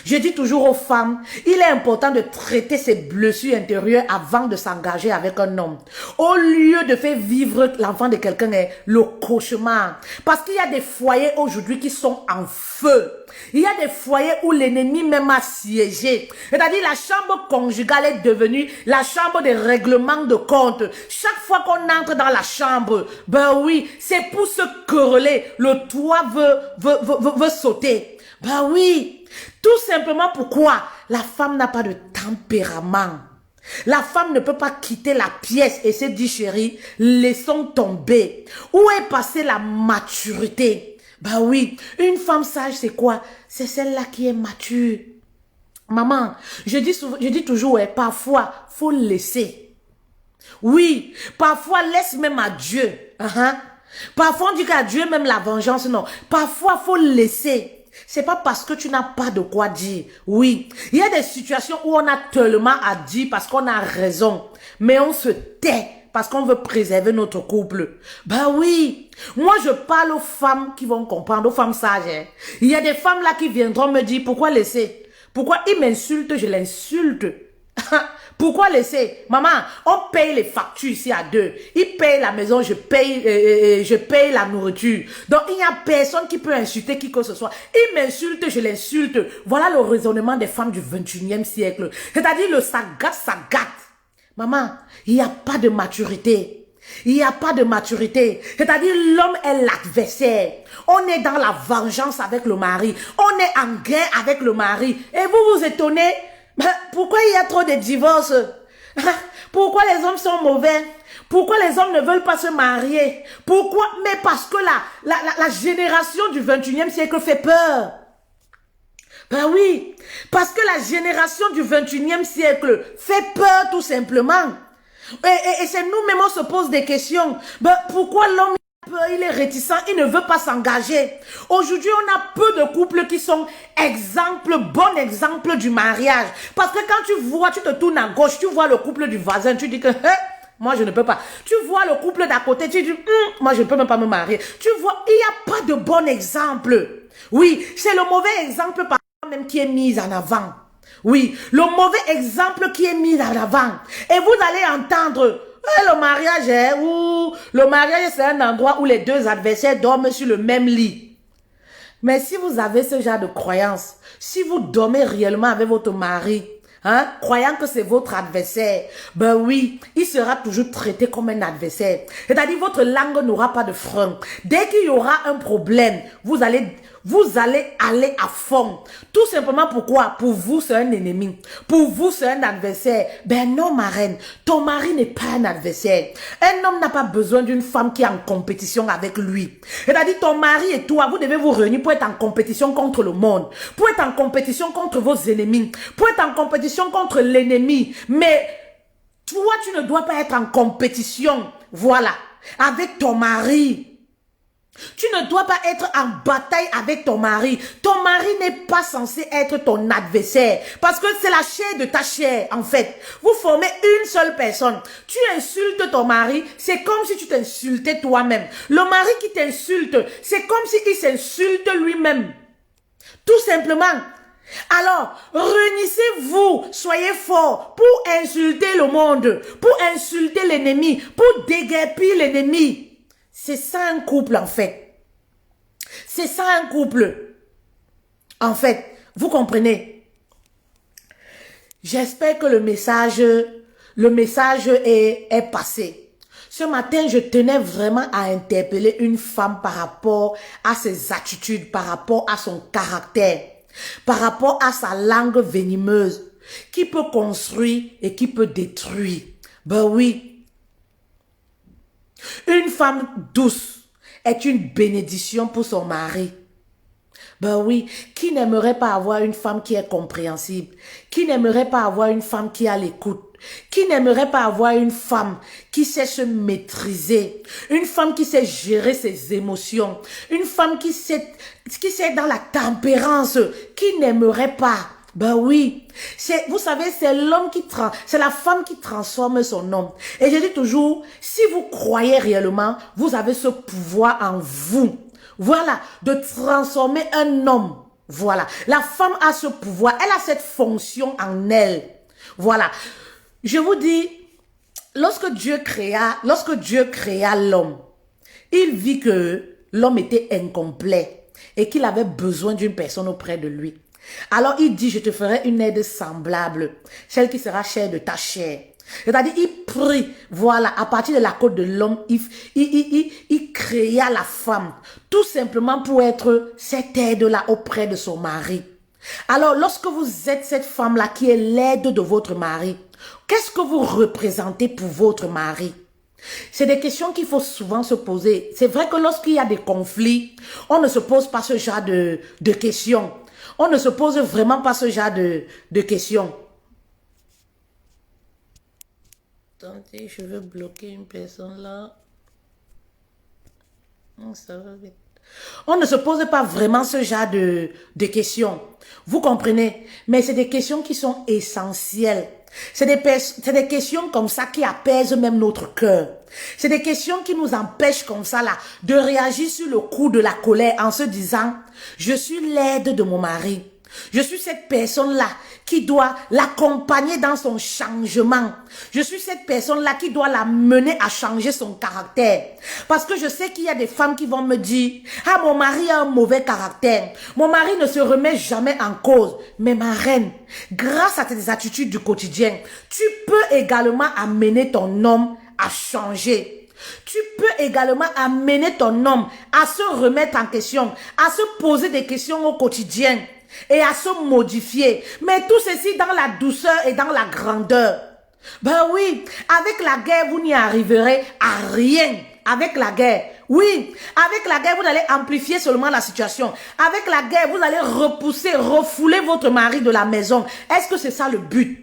Je dis toujours aux femmes, il est important de traiter ses blessures intérieures avant de s'engager avec un homme. Au lieu de faire vivre l'enfant de quelqu'un le cauchemar. Parce qu'il y a des foyers aujourd'hui qui sont en feu. Il y a des foyers où l'ennemi même a siégé. C'est-à-dire la chambre conjugale est devenue la chambre de règlement de compte. Chaque fois qu'on entre dans la chambre, ben oui, c'est pour se quereller. Le toit veut sauter. Ben oui. Tout simplement pourquoi la femme n'a pas de tempérament. La femme ne peut pas quitter la pièce et se dire chérie, laissons tomber. Où est passée la maturité? Bah oui, une femme sage c'est quoi? C'est celle-là qui est mature. Maman, je dis toujours, ouais, parfois, faut laisser. Oui, parfois laisse même à Dieu. Parfois on dit qu'à Dieu même la vengeance, non. Parfois faut laisser. C'est pas parce que tu n'as pas de quoi dire. Oui, il y a des situations où on a tellement à dire parce qu'on a raison. Mais on se tait parce qu'on veut préserver notre couple. Ben oui, moi je parle aux femmes qui vont comprendre, aux femmes sages. Il y a des femmes là qui viendront me dire, pourquoi laisser? Pourquoi il m'insulte, je l'insulte? Pourquoi laisser? Maman, on paye les factures ici à deux. Il paye la maison, je paye la nourriture. Donc, il n'y a personne qui peut insulter qui que ce soit. Il m'insulte, je l'insulte. Voilà le raisonnement des femmes du 21e siècle. C'est-à-dire le ça gâte. Maman, il n'y a pas de maturité. Il n'y a pas de maturité. C'est-à-dire l'homme est l'adversaire. On est dans la vengeance avec le mari. On est en guerre avec le mari. Et vous vous étonnez? Pourquoi il y a trop de divorces? Pourquoi les hommes sont mauvais? Pourquoi les hommes ne veulent pas se marier? Pourquoi? Mais parce que la génération du 21e siècle fait peur. Ben oui, parce que la génération du 21e siècle fait peur tout simplement. Et c'est nous-mêmes, on se pose des questions. Ben, pourquoi l'homme il est réticent, il ne veut pas s'engager. Aujourd'hui, on a peu de couples qui sont bon exemple du mariage. Parce que quand tu te tournes à gauche, tu vois le couple du voisin, tu dis que moi je ne peux pas. Tu vois le couple d'à côté, tu dis moi je ne peux même pas me marier. Tu vois, il n'y a pas de bon exemple. Oui, c'est le mauvais exemple par même qui est mis en avant. Oui, le mauvais exemple qui est mis en avant. Et vous allez entendre le mariage, le mariage, c'est un endroit où les deux adversaires dorment sur le même lit. Mais si vous avez ce genre de croyance, si vous dormez réellement avec votre mari, croyant que c'est votre adversaire, ben oui, il sera toujours traité comme un adversaire. C'est-à-dire, votre langue n'aura pas de frein. Dès qu'il y aura un problème, vous allez aller à fond. Tout simplement pourquoi? Pour vous, c'est un ennemi. Pour vous, c'est un adversaire. Ben non, ma reine. Ton mari n'est pas un adversaire. Un homme n'a pas besoin d'une femme qui est en compétition avec lui. C'est-à-dire, ton mari et toi, vous devez vous réunir pour être en compétition contre le monde. Pour être en compétition contre vos ennemis. Pour être en compétition contre l'ennemi. Mais toi, tu ne dois pas être en compétition. Voilà. Avec ton mari. Tu ne dois pas être en bataille avec ton mari. Ton mari n'est pas censé être ton adversaire. Parce que c'est la chair de ta chair, en fait. Vous formez une seule personne. Tu insultes ton mari, c'est comme si tu t'insultais toi-même. Le mari qui t'insulte, c'est comme s'il s'insulte lui-même. Tout simplement. Alors, réunissez-vous, soyez forts pour insulter le monde, pour insulter l'ennemi, pour déguerpir l'ennemi. C'est ça un couple en fait. C'est ça un couple. En fait, vous comprenez? J'espère que le message est passé. Ce matin, je tenais vraiment à interpeller une femme par rapport à ses attitudes, par rapport à son caractère, par rapport à sa langue venimeuse, qui peut construire et qui peut détruire. Ben oui. Une femme douce est une bénédiction pour son mari. Ben oui, qui n'aimerait pas avoir une femme qui est compréhensible? Qui n'aimerait pas avoir une femme qui a l'écoute? Qui n'aimerait pas avoir une femme qui sait se maîtriser? Une femme qui sait gérer ses émotions? Une femme qui sait dans la tempérance? Qui n'aimerait pas? Ben oui, vous savez, c'est la femme qui transforme son homme. Et je dis toujours, si vous croyez réellement, vous avez ce pouvoir en vous. Voilà, de transformer un homme. Voilà, la femme a ce pouvoir, elle a cette fonction en elle. Voilà, je vous dis, lorsque Dieu créa l'homme, il vit que l'homme était incomplet et qu'il avait besoin d'une personne auprès de lui. Alors il dit, je te ferai une aide semblable, celle qui sera chair de ta chair. C'est-à-dire, il prie, voilà, à partir de la côte de l'homme, il créa la femme, tout simplement pour être cette aide-là auprès de son mari. Alors, lorsque vous êtes cette femme-là qui est l'aide de votre mari, qu'est-ce que vous représentez pour votre mari? C'est des questions qu'il faut souvent se poser. C'est vrai que lorsqu'il y a des conflits, on ne se pose pas ce genre de questions. On ne se pose vraiment pas ce genre de questions. Attendez, je veux bloquer une personne là. Ça va vite. On ne se pose pas vraiment ce genre de questions. Vous comprenez? Mais c'est des questions qui sont essentielles. C'est des questions comme ça qui apaisent même notre cœur. C'est des questions qui nous empêchent comme ça là de réagir sur le coup de la colère en se disant, je suis l'aide de mon mari. Je suis cette personne-là qui doit l'accompagner dans son changement. Je suis cette personne-là qui doit la mener à changer son caractère. Parce que je sais qu'il y a des femmes qui vont me dire, ah, mon mari a un mauvais caractère. Mon mari ne se remet jamais en cause. Mais ma reine, grâce à tes attitudes du quotidien, tu peux également amener ton homme à changer. Tu peux également amener ton homme à se remettre en question, à se poser des questions au quotidien et à se modifier. Mais tout ceci dans la douceur et dans la grandeur. Ben oui, avec la guerre, vous n'y arriverez à rien. Avec la guerre, oui, avec la guerre, vous allez amplifier seulement la situation. Avec la guerre, vous allez refouler votre mari de la maison. Est-ce que c'est ça le but?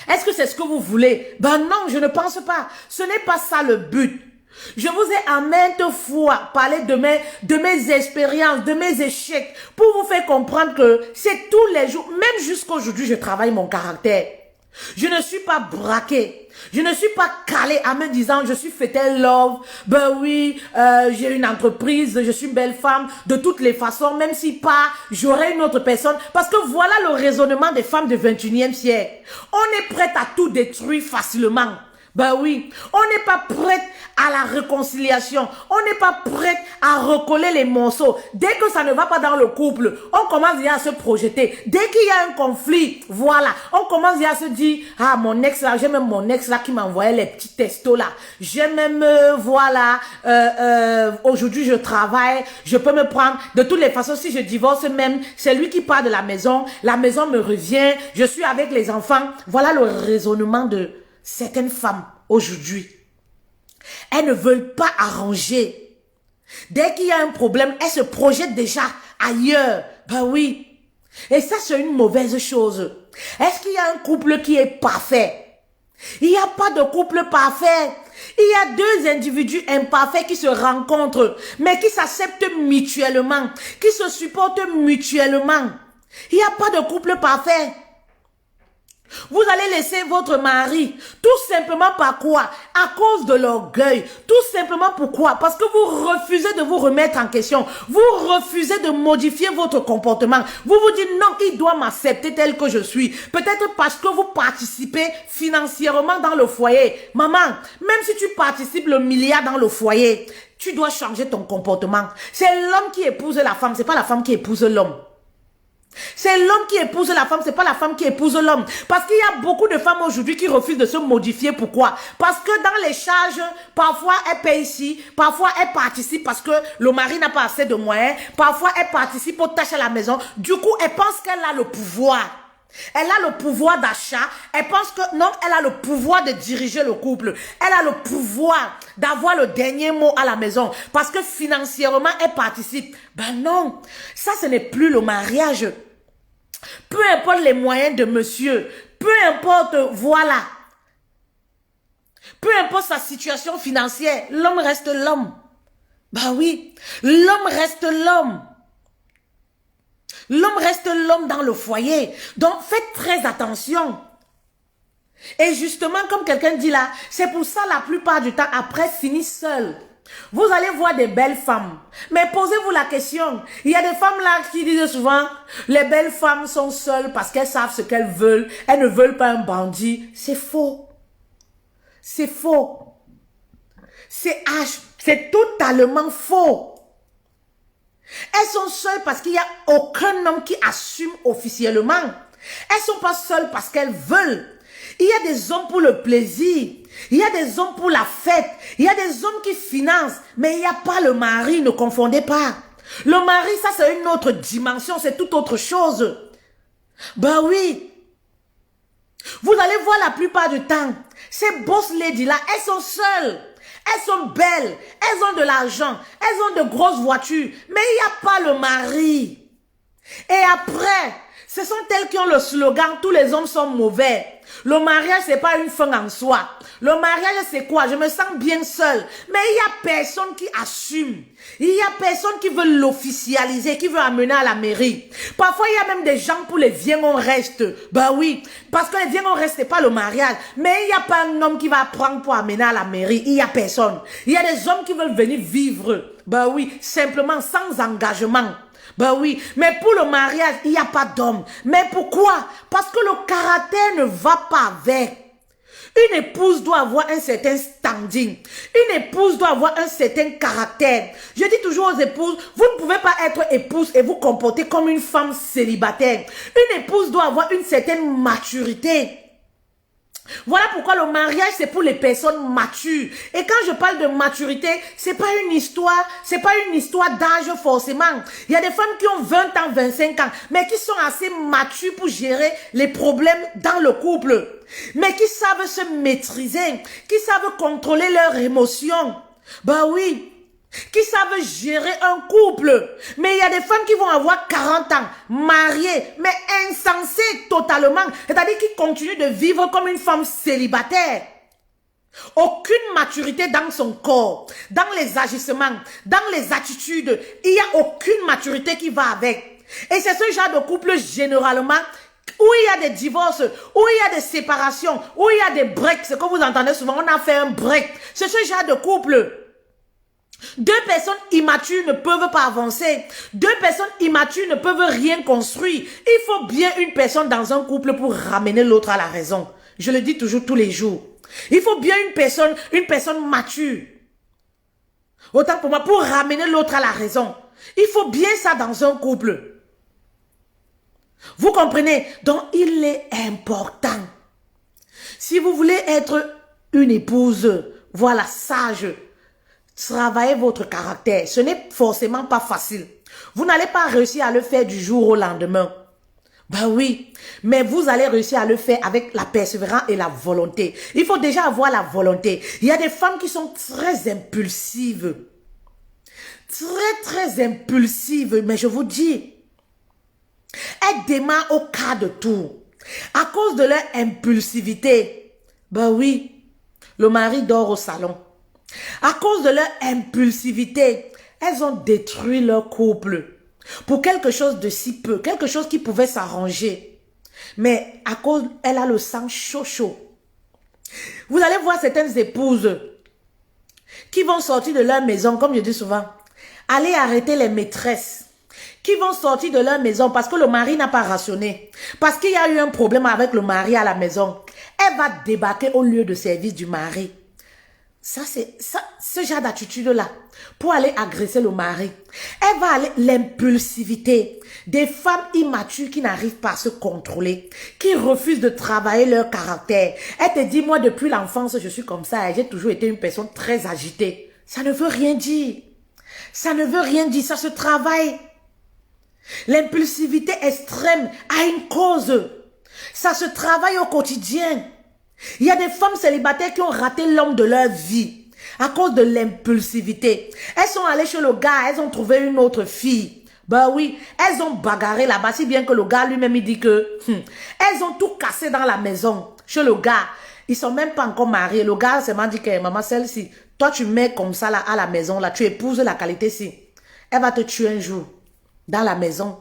Est-ce que c'est ce que vous voulez? Ben non, je ne pense pas. Ce n'est pas ça le but. Je vous ai à maintes fois parlé de mes expériences, de mes échecs, pour vous faire comprendre que c'est tous les jours, même jusqu'à aujourd'hui, je travaille mon caractère. Je ne suis pas braquée. Je ne suis pas calée en me disant, je suis fatal love, ben oui, j'ai une entreprise, je suis une belle femme, de toutes les façons, même si pas, j'aurai une autre personne. Parce que voilà le raisonnement des femmes du 21e siècle. On est prête à tout détruire facilement. Ben oui, on n'est pas prête à la réconciliation. On n'est pas prête à recoller les morceaux. Dès que ça ne va pas dans le couple, on commence déjà à se projeter. Dès qu'il y a un conflit, voilà, on commence déjà à se dire, ah, mon ex là, j'ai même mon ex là qui m'envoyait les petits textos là. J'ai même, voilà, aujourd'hui je travaille, je peux me prendre. De toutes les façons, si je divorce même, c'est lui qui part de la maison me revient, je suis avec les enfants. Voilà le raisonnement de certaines femmes aujourd'hui. Elles ne veulent pas arranger. Dès qu'il y a un problème, elles se projettent déjà ailleurs. Ben oui. Et ça, c'est une mauvaise chose. Est-ce qu'il y a un couple qui est parfait? Il n'y a pas de couple parfait. Il y a deux individus imparfaits qui se rencontrent, mais qui s'acceptent mutuellement, qui se supportent mutuellement. Il n'y a pas de couple parfait. Vous allez laisser votre mari, tout simplement par quoi? À cause de l'orgueil. Tout simplement pourquoi? Parce que vous refusez de vous remettre en question. Vous refusez de modifier votre comportement. Vous vous dites non, il doit m'accepter tel que je suis. Peut-être parce que vous participez financièrement dans le foyer. Maman, même si tu participes le milliard dans le foyer, tu dois changer ton comportement. C'est l'homme qui épouse la femme, c'est pas la femme qui épouse l'homme. C'est l'homme qui épouse la femme, c'est pas la femme qui épouse l'homme. Parce qu'il y a beaucoup de femmes aujourd'hui qui refusent de se modifier. Pourquoi? Parce que dans les charges, parfois elles paient ici, parfois elles participent parce que le mari n'a pas assez de moyens, parfois elles participent aux tâches à la maison. Du coup, elles pensent qu'elle a le pouvoir. Elle a le pouvoir d'achat. Elle pense que non, elle a le pouvoir de diriger le couple. Elle a le pouvoir d'avoir le dernier mot à la maison. Parce que financièrement, elle participe. Ben non, ça ce n'est plus le mariage. Peu importe les moyens de monsieur. Peu importe, voilà. Peu importe sa situation financière, l'homme reste l'homme. Ben oui, l'homme reste l'homme. L'homme reste l'homme dans le foyer. Donc, faites très attention. Et justement, comme quelqu'un dit là, c'est pour ça la plupart du temps, après, finissent seuls. Vous allez voir des belles femmes. Mais posez-vous la question. Il y a des femmes là qui disent souvent, les belles femmes sont seules parce qu'elles savent ce qu'elles veulent. Elles ne veulent pas un bandit. C'est faux. C'est faux. C'est totalement faux. Elles sont seules parce qu'il n'y a aucun homme qui assume officiellement. Elles ne sont pas seules parce qu'elles veulent. Il y a des hommes pour le plaisir. Il y a des hommes pour la fête. Il y a des hommes qui financent. Mais il n'y a pas le mari, ne confondez pas. Le mari, ça c'est une autre dimension, c'est tout autre chose. Ben oui. Vous allez voir la plupart du temps, ces boss ladies là, elles sont seules. Elles sont belles, elles ont de l'argent, elles ont de grosses voitures, mais il n'y a pas le mari. Et après, ce sont elles qui ont le slogan « Tous les hommes sont mauvais ». Le mariage, ce n'est pas une fin en soi. Le mariage, c'est quoi? Je me sens bien seule. Mais il n'y a personne qui assume. Il n'y a personne qui veut l'officialiser, qui veut amener à la mairie. Parfois, il y a même des gens pour les viens on reste. Ben oui, parce que les viens on reste, ce n'est pas le mariage. Mais il n'y a pas un homme qui va prendre pour amener à la mairie. Il n'y a personne. Il y a des hommes qui veulent venir vivre. Ben oui, simplement sans engagement. Ben oui, mais pour le mariage, il n'y a pas d'homme. Mais pourquoi? Parce que le caractère ne va pas avec. Une épouse doit avoir un certain standing. Une épouse doit avoir un certain caractère. Je dis toujours aux épouses, vous ne pouvez pas être épouse et vous comporter comme une femme célibataire. Une épouse doit avoir une certaine maturité. Voilà pourquoi le mariage, c'est pour les personnes matures. Et quand je parle de maturité, c'est pas une histoire d'âge forcément. Il y a des femmes qui ont 20 ans, 25 ans, mais qui sont assez matures pour gérer les problèmes dans le couple. Mais qui savent se maîtriser, qui savent contrôler leurs émotions. Ben oui. Qui savent gérer un couple. Mais il y a des femmes qui vont avoir 40 ans, mariées, mais insensées totalement. C'est-à-dire qui continuent de vivre comme une femme célibataire. Aucune maturité dans son corps, dans les agissements, dans les attitudes. Il n'y a aucune maturité qui va avec. Et c'est ce genre de couple généralement où il y a des divorces, où il y a des séparations, où il y a des breaks. C'est que vous entendez souvent, on a fait un break. C'est ce genre de couple. Deux personnes immatures ne peuvent pas avancer. Deux personnes immatures ne peuvent rien construire. Il faut bien une personne dans un couple pour ramener l'autre à la raison. Je le dis toujours tous les jours. Il faut bien une personne mature. Autant pour moi, pour ramener l'autre à la raison. Il faut bien ça dans un couple. Vous comprenez? Donc, il est important. Si vous voulez être une épouse, voilà, sage, travaillez votre caractère. Ce n'est forcément pas facile. Vous n'allez pas réussir à le faire du jour au lendemain. Ben oui, mais vous allez réussir à le faire avec la persévérance et la volonté. Il faut déjà avoir la volonté. Il y a des femmes qui sont très impulsives. Très impulsives. Mais je vous dis, elles démarrent au quart de tour. À cause de leur impulsivité. Ben oui, le mari dort au salon. À cause de leur impulsivité, elles ont détruit leur couple pour quelque chose de si peu, quelque chose qui pouvait s'arranger. Mais à cause, elle a le sang chaud. Vous allez voir certaines épouses qui vont sortir de leur maison, comme je dis souvent, aller arrêter les maîtresses, qui vont sortir de leur maison parce que le mari n'a pas rationné, parce qu'il y a eu un problème avec le mari à la maison. Elle va débarquer au lieu de service du mari. Ça, c'est ce genre d'attitude-là, pour aller agresser le mari. Elle va aller, l'impulsivité, des femmes immatures qui n'arrivent pas à se contrôler, qui refusent de travailler leur caractère. Elle te dit, moi, depuis l'enfance, je suis comme ça, et j'ai toujours été une personne très agitée. Ça ne veut rien dire. Ça ne veut rien dire, ça se travaille. L'impulsivité extrême a une cause. Ça se travaille au quotidien. Il y a des femmes célibataires qui ont raté l'homme de leur vie à cause de l'impulsivité. Elles sont allées chez le gars, elles ont trouvé une autre fille. Ben oui, elles ont bagarré là-bas, si bien que le gars lui-même il dit que elles ont tout cassé dans la maison chez le gars. Ils sont même pas encore mariés. Le gars seulement dit que maman, celle-ci, toi tu mets comme ça là à la maison là, tu épouses la qualité-ci. Elle va te tuer un jour dans la maison.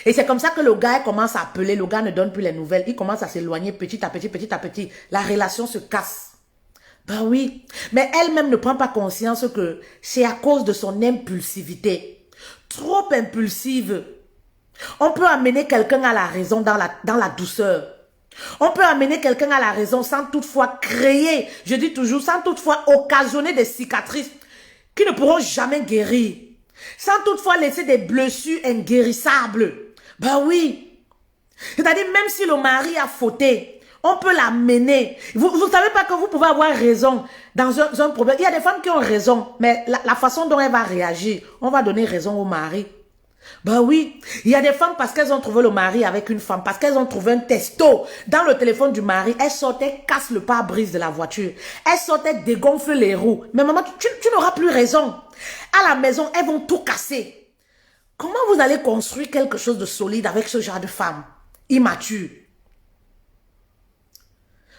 Et c'est comme ça que le gars commence à appeler, le gars ne donne plus les nouvelles, il commence à s'éloigner petit à petit, petit à petit. La relation se casse. Ben oui, mais elle-même ne prend pas conscience que c'est à cause de son impulsivité. Trop impulsive. On peut amener quelqu'un à la raison dans la douceur. On peut amener quelqu'un à la raison sans toutefois créer, je dis toujours, sans toutefois occasionner des cicatrices qui ne pourront jamais guérir. Sans toutefois laisser des blessures inguérissables. Ben oui. C'est-à-dire, même si le mari a fauté, on peut l'amener. Vous ne savez pas que vous pouvez avoir raison dans un problème. Il y a des femmes qui ont raison, mais la façon dont elle va réagir, on va donner raison au mari. Ben oui, il y a des femmes parce qu'elles ont trouvé le mari avec une femme, parce qu'elles ont trouvé un testo dans le téléphone du mari, elles sortaient, cassent le pare-brise de la voiture, elles sortaient, dégonflent les roues. Mais maman, tu n'auras plus raison. À la maison, elles vont tout casser. Comment vous allez construire quelque chose de solide avec ce genre de femme immature?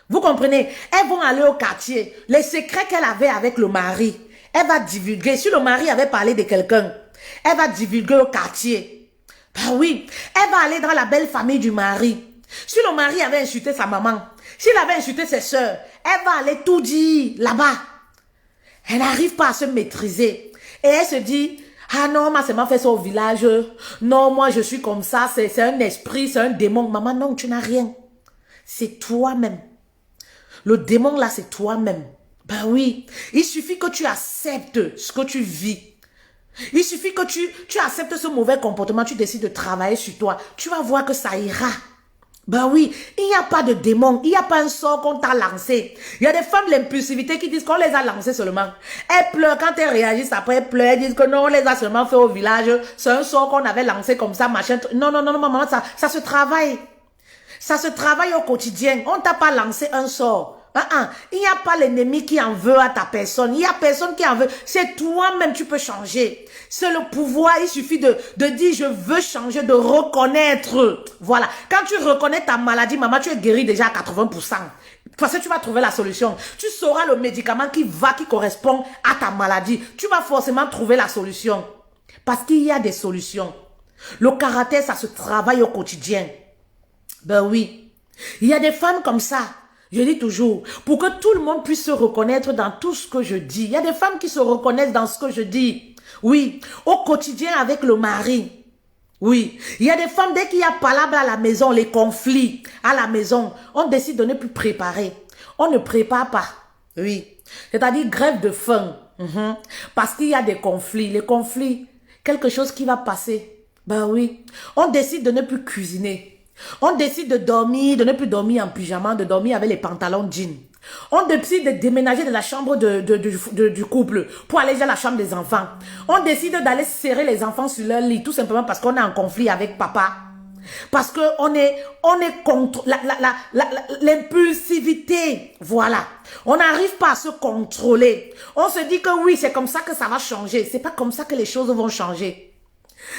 Vous comprenez? Elles vont aller au quartier. Les secrets qu'elle avait avec le mari, elle va divulguer. Si le mari avait parlé de quelqu'un, elle va divulguer au quartier. Ben oui, elle va aller dans la belle famille du mari. Si le mari avait insulté sa maman, s'il avait insulté ses soeurs, elle va aller tout dire là-bas. Elle n'arrive pas à se maîtriser. Et elle se dit, ah non, ma maman fait ça au village. Non, moi je suis comme ça, c'est un esprit, c'est un démon. Maman, non, tu n'as rien. C'est toi-même. Le démon là, c'est toi-même. Ben oui, il suffit que tu acceptes ce que tu vis. Il suffit que tu acceptes ce mauvais comportement, tu décides de travailler sur toi. Tu vas voir que ça ira. Ben oui, il n'y a pas de démon, il n'y a pas un sort qu'on t'a lancé. Il y a des femmes de l'impulsivité qui disent qu'on les a lancées seulement. Elles pleurent, quand elles réagissent après, elles pleurent, elles disent que non, on les a seulement fait au village. C'est un sort qu'on avait lancé comme ça, machin. Non, non, non, non, maman, ça se travaille. Ça se travaille au quotidien. On ne t'a pas lancé un sort. Il n'y a pas l'ennemi qui en veut à ta personne. Il n'y a personne qui en veut. C'est toi-même, tu peux changer. C'est le pouvoir. Il suffit de dire, je veux changer, de reconnaître. Voilà. Quand tu reconnais ta maladie, maman, tu es guéri déjà à 80%. Parce que tu vas trouver la solution. Tu sauras le médicament qui correspond à ta maladie. Tu vas forcément trouver la solution. Parce qu'il y a des solutions. Le caractère, ça se travaille au quotidien. Ben oui. Il y a des femmes comme ça. Je dis toujours, pour que tout le monde puisse se reconnaître dans tout ce que je dis. Il y a des femmes qui se reconnaissent dans ce que je dis. Oui, au quotidien avec le mari. Oui, il y a des femmes, dès qu'il y a palabre à la maison, les conflits à la maison, on décide de ne plus préparer. On ne prépare pas. Oui, c'est-à-dire grève de faim. Parce qu'il y a des conflits. Les conflits, quelque chose qui va passer. Ben oui, on décide de ne plus cuisiner. On décide de dormir, de ne plus dormir en pyjama, de dormir avec les pantalons jeans. On décide de déménager de la chambre du couple pour aller dans la chambre des enfants. On décide d'aller serrer les enfants sur leur lit, tout simplement parce qu'on est en conflit avec papa. Parce qu'on est contre l'impulsivité. Voilà. On n'arrive pas à se contrôler. On se dit que oui, c'est comme ça que ça va changer. C'est pas comme ça que les choses vont changer.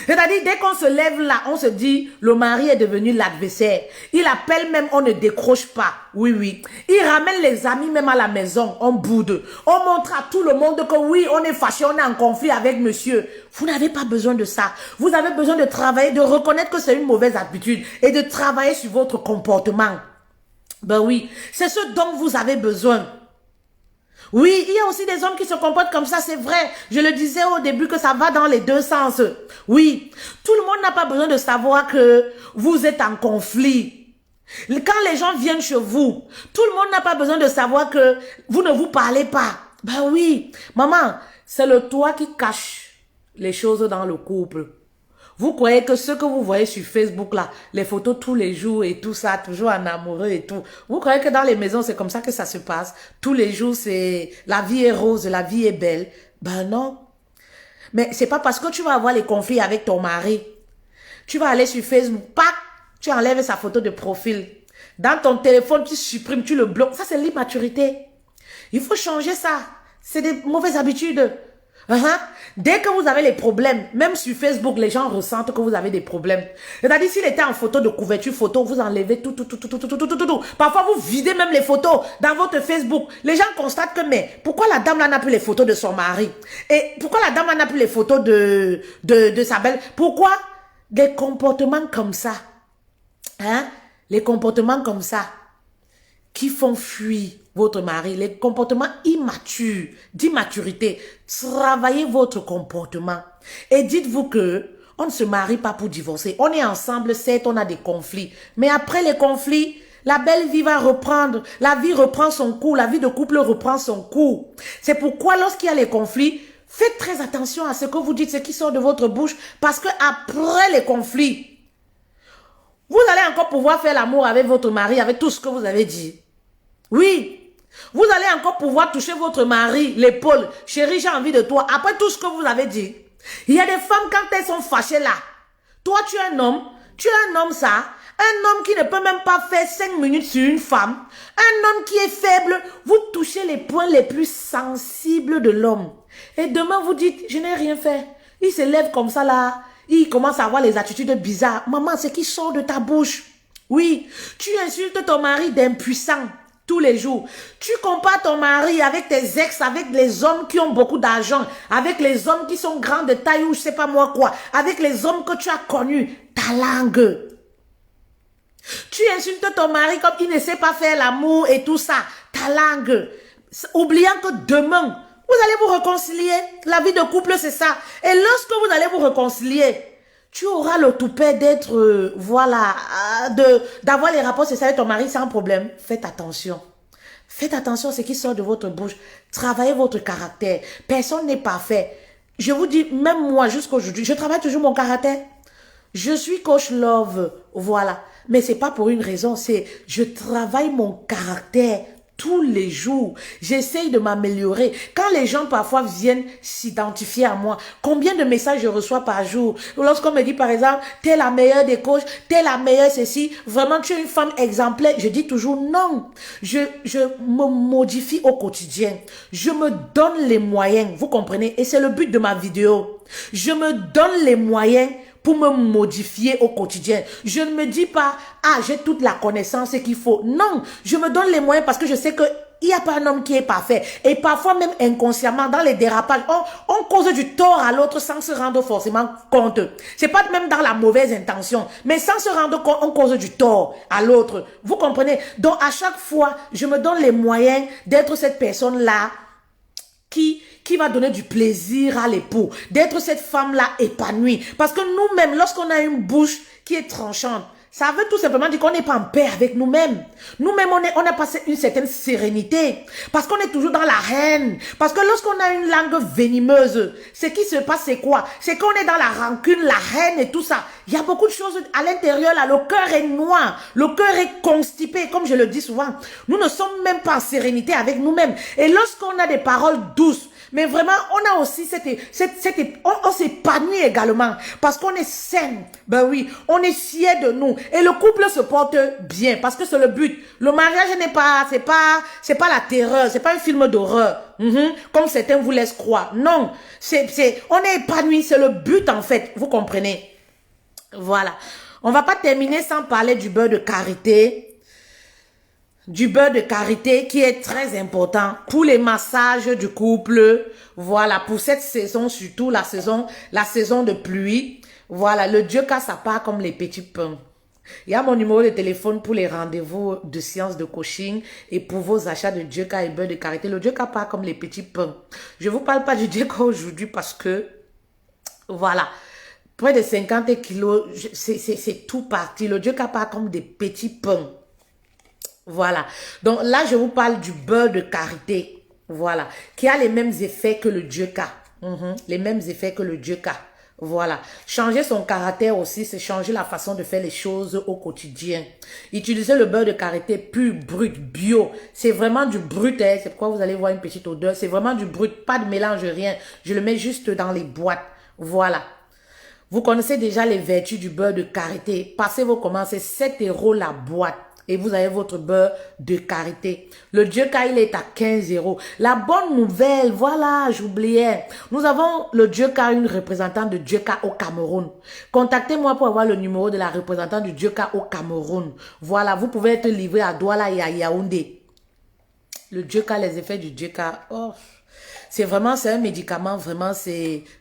C'est-à-dire, dès qu'on se lève là, on se dit, le mari est devenu l'adversaire. Il appelle même, on ne décroche pas. Oui, oui. Il ramène les amis même à la maison, on boude. On montre à tout le monde que oui, on est fâché, on est en conflit avec monsieur. Vous n'avez pas besoin de ça. Vous avez besoin de travailler, de reconnaître que c'est une mauvaise habitude et de travailler sur votre comportement. Ben oui, c'est ce dont vous avez besoin. Oui, il y a aussi des hommes qui se comportent comme ça, c'est vrai. Je le disais au début que ça va dans les deux sens. Oui, tout le monde n'a pas besoin de savoir que vous êtes en conflit. Quand les gens viennent chez vous, tout le monde n'a pas besoin de savoir que vous ne vous parlez pas. Ben oui, maman, c'est le toit qui cache les choses dans le couple. Vous croyez que ce que vous voyez sur Facebook là, les photos tous les jours et tout ça, toujours en amoureux et tout, vous croyez que dans les maisons c'est comme ça que ça se passe? Tous les jours c'est, la vie est rose, la vie est belle. Ben non. Mais c'est pas parce que tu vas avoir les conflits avec ton mari, tu vas aller sur Facebook, pas Tu enlèves sa photo de profil. Dans ton téléphone, tu supprimes, tu le bloques. Ça, c'est l'immaturité. Il faut changer ça. C'est des mauvaises habitudes. Dès que vous avez les problèmes, même sur Facebook, les gens ressentent que vous avez des problèmes. C'est-à-dire, s'il était en photo de couverture photo, vous enlevez tout. Parfois, vous videz même les photos dans votre Facebook. Les gens constatent que, mais pourquoi la dame là n'a plus les photos de son mari? Et pourquoi la dame là n'a plus les photos de sa belle? Pourquoi des comportements comme ça? Les comportements comme ça qui font fuir votre mari, les comportements immatures, d'immaturité. Travaillez votre comportement et dites-vous que on ne se marie pas pour divorcer. On est ensemble, certes, on a des conflits. Mais après les conflits, la belle vie va reprendre. La vie reprend son cours. La vie de couple reprend son cours. C'est pourquoi lorsqu'il y a les conflits, faites très attention à ce que vous dites, ce qui sort de votre bouche. Parce que après les conflits, vous allez encore pouvoir faire l'amour avec votre mari, avec tout ce que vous avez dit. Oui. Vous allez encore pouvoir toucher votre mari, l'épaule. Chérie, j'ai envie de toi. Après tout ce que vous avez dit. Il y a des femmes, quand elles sont fâchées là. Toi, tu es un homme ça. Un homme qui ne peut même pas faire 5 minutes sur une femme. Un homme qui est faible. Vous touchez les points les plus sensibles de l'homme. Et demain, vous dites, je n'ai rien fait. Il se lève comme ça là. Il commence à avoir les attitudes bizarres. Maman, c'est qui sort de ta bouche. Oui, tu insultes ton mari d'impuissant. Tous les jours. Tu compares ton mari avec tes ex, avec les hommes qui ont beaucoup d'argent, avec les hommes qui sont grands de taille ou je sais pas moi quoi, avec les hommes que tu as connus. Ta langue. Tu insultes ton mari comme il ne sait pas faire l'amour et tout ça. Ta langue. Oubliant que demain, vous allez vous réconcilier. La vie de couple, c'est ça. Et lorsque vous allez vous réconcilier, tu auras le toupet d'être, d'avoir les rapports sexuels avec ton mari sans problème. Faites attention. Faites attention à ce qui sort de votre bouche. Travaillez votre caractère. Personne n'est parfait. Je vous dis, même moi, jusqu'aujourd'hui, je travaille toujours mon caractère. Je suis coach love, voilà. Mais c'est pas pour une raison, c'est je travaille mon caractère tous les jours. J'essaye de m'améliorer. Quand les gens parfois viennent s'identifier à moi, combien de messages je reçois par jour? Lorsqu'on me dit par exemple, t'es la meilleure des coachs, t'es la meilleure ceci, vraiment tu es une femme exemplaire, je dis toujours non. Je me modifie au quotidien. Je me donne les moyens, vous comprenez? Et c'est le but de ma vidéo. Je me donne les moyens pour me modifier au quotidien. Je ne me dis pas, ah, j'ai toute la connaissance qu'il faut. Non, je me donne les moyens parce que je sais que il n'y a pas un homme qui est parfait. Et parfois même inconsciemment, dans les dérapages, on cause du tort à l'autre sans se rendre forcément compte. C'est pas même dans la mauvaise intention, mais sans se rendre compte, on cause du tort à l'autre. Vous comprenez? Donc à chaque fois, je me donne les moyens d'être cette personne-là qui va donner du plaisir à l'époux, d'être cette femme-là épanouie. Parce que nous-mêmes, lorsqu'on a une bouche qui est tranchante, ça veut tout simplement dire qu'on n'est pas en paix avec nous-mêmes. Nous-mêmes, on a passé une certaine sérénité. Parce qu'on est toujours dans la haine. Parce que lorsqu'on a une langue venimeuse, ce qui se passe, c'est quoi? C'est qu'on est dans la rancune, la haine et tout ça. Il y a beaucoup de choses à l'intérieur, là. Le cœur est noir. Le cœur est constipé, comme je le dis souvent. Nous ne sommes même pas en sérénité avec nous-mêmes. Et lorsqu'on a des paroles douces, mais vraiment, on a aussi on s'épanouit également parce qu'on est sain. Ben oui, on est fier de nous et le couple se porte bien parce que c'est le but. Le mariage c'est pas la terreur, c'est pas un film d'horreur. Comme certains vous laissent croire. Non, on est épanoui, c'est le but en fait. Vous comprenez? Voilà. On va pas terminer sans parler du beurre de karité. Du beurre de karité qui est très important pour les massages du couple. Voilà, pour cette saison, surtout la saison de pluie. Voilà, le Dioka, ça part comme les petits pains. Il y a mon numéro de téléphone pour les rendez-vous de séance de coaching et pour vos achats de Dioka et beurre de karité. Le Dioka part comme les petits pains. Je vous parle pas du Dioka aujourd'hui parce que, voilà, près de 50 kilos, c'est tout parti. Le Dioka part comme des petits pains. Voilà. Donc là, je vous parle du beurre de karité. Voilà. Qui a les mêmes effets que le Dioka. Les mêmes effets que le Dioka. Voilà. Changer son caractère aussi, c'est changer la façon de faire les choses au quotidien. Utilisez le beurre de karité pur, brut, bio. C'est vraiment du brut, hein. C'est pourquoi vous allez voir une petite odeur. C'est vraiment du brut, pas de mélange, rien. Je le mets juste dans les boîtes. Voilà. Vous connaissez déjà les vertus du beurre de karité. Passez vos commandes, c'est 7 € la boîte. Et vous avez votre beurre de karité. Le Djeka, il est à 15 €. La bonne nouvelle, voilà, j'oubliais. Nous avons le Djeka, une représentante de Djeka au Cameroun. Contactez-moi pour avoir le numéro de la représentante du Djeka au Cameroun. Voilà, vous pouvez être livré à Douala et à Yaoundé. Le Djeka, les effets du Djeka, oh, c'est un médicament, vraiment,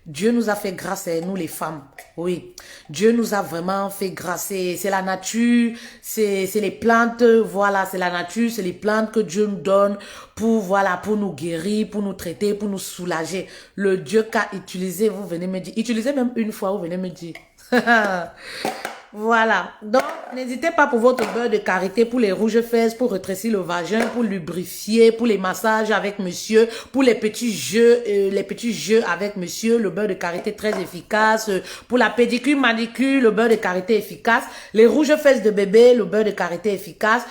Dieu nous a fait grâce à nous les femmes. Oui, Dieu nous a vraiment fait grâce. C'est la nature, c'est les plantes, voilà, c'est la nature, c'est les plantes que Dieu nous donne pour, voilà, pour nous guérir, pour nous traiter, pour nous soulager. Le Dieu qu'a utilisé, vous venez me dire, utilisez même une fois, vous venez me dire. Voilà, donc n'hésitez pas pour votre beurre de karité, pour les rouges fesses, pour rétrécir le vagin, pour lubrifier, pour les massages avec monsieur, pour les petits jeux avec monsieur, le beurre de karité très efficace, pour la pédicure, manicure, le beurre de karité efficace, les rouges fesses de bébé, le beurre de karité efficace,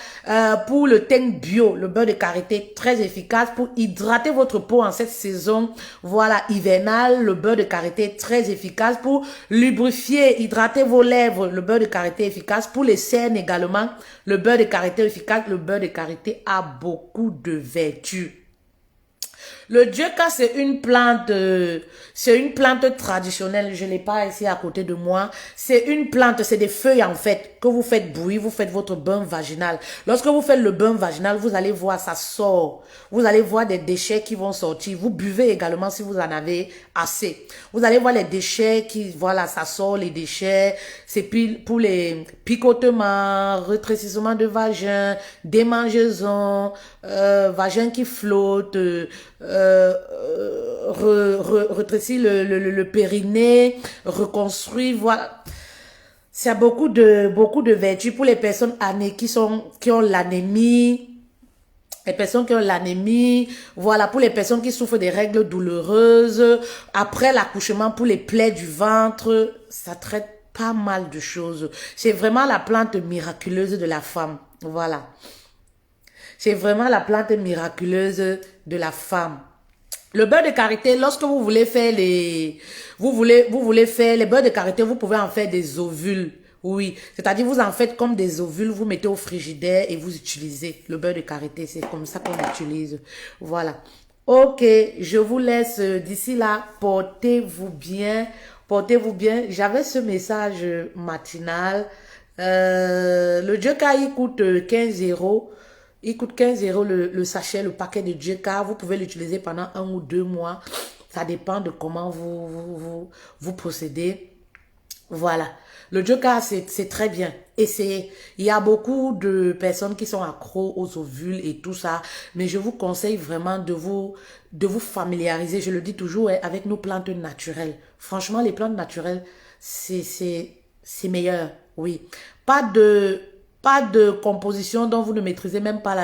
pour le teint bio, le beurre de karité très efficace, pour hydrater votre peau en cette saison, voilà, hivernale, le beurre de karité très efficace, pour lubrifier, hydrater vos lèvres, le beurre de karité efficace, pour les cernes également, le beurre de karité efficace, le beurre de karité a beaucoup de vertus. Le Djeka, c'est une plante traditionnelle. Je l'ai pas ici à côté de moi. C'est une plante, c'est des feuilles en fait que vous faites bouillir, vous faites votre bain vaginal. Lorsque vous faites le bain vaginal, vous allez voir, ça sort. Vous allez voir des déchets qui vont sortir. Vous buvez également si vous en avez assez. Vous allez voir les déchets voilà, ça sort les déchets. C'est pour les picotements, rétrécissement de vagin, démangeaisons, vagin qui flotte, rétrécir le périnée, reconstruire, voilà. C'est beaucoup de vertus pour les personnes qui ont l'anémie. Les personnes qui ont l'anémie, voilà, pour les personnes qui souffrent des règles douloureuses, après l'accouchement, pour les plaies du ventre, ça traite pas mal de choses. C'est vraiment la plante miraculeuse de la femme, voilà. C'est vraiment la plante miraculeuse de la femme. Le beurre de karité, lorsque vous voulez faire vous voulez faire les beurres de karité, vous pouvez en faire des ovules. Oui, c'est-à-dire vous en faites comme des ovules, vous mettez au frigidaire et vous utilisez le beurre de karité. C'est comme ça qu'on utilise. Voilà. Ok, je vous laisse d'ici là. Portez-vous bien. Portez-vous bien. J'avais ce message matinal. Le Djeka, il coûte 15 €. Il coûte 15 € le sachet, le paquet de Djeka. Vous pouvez l'utiliser pendant 1 ou 2 mois. Ça dépend de comment vous procédez. Voilà. Le Djeka, c'est très bien. Et il y a beaucoup de personnes qui sont accros aux ovules et tout ça. Mais je vous conseille vraiment de vous familiariser, je le dis toujours, avec nos plantes naturelles. Franchement, les plantes naturelles, c'est meilleur. Oui. Pas de composition dont vous ne maîtrisez même pas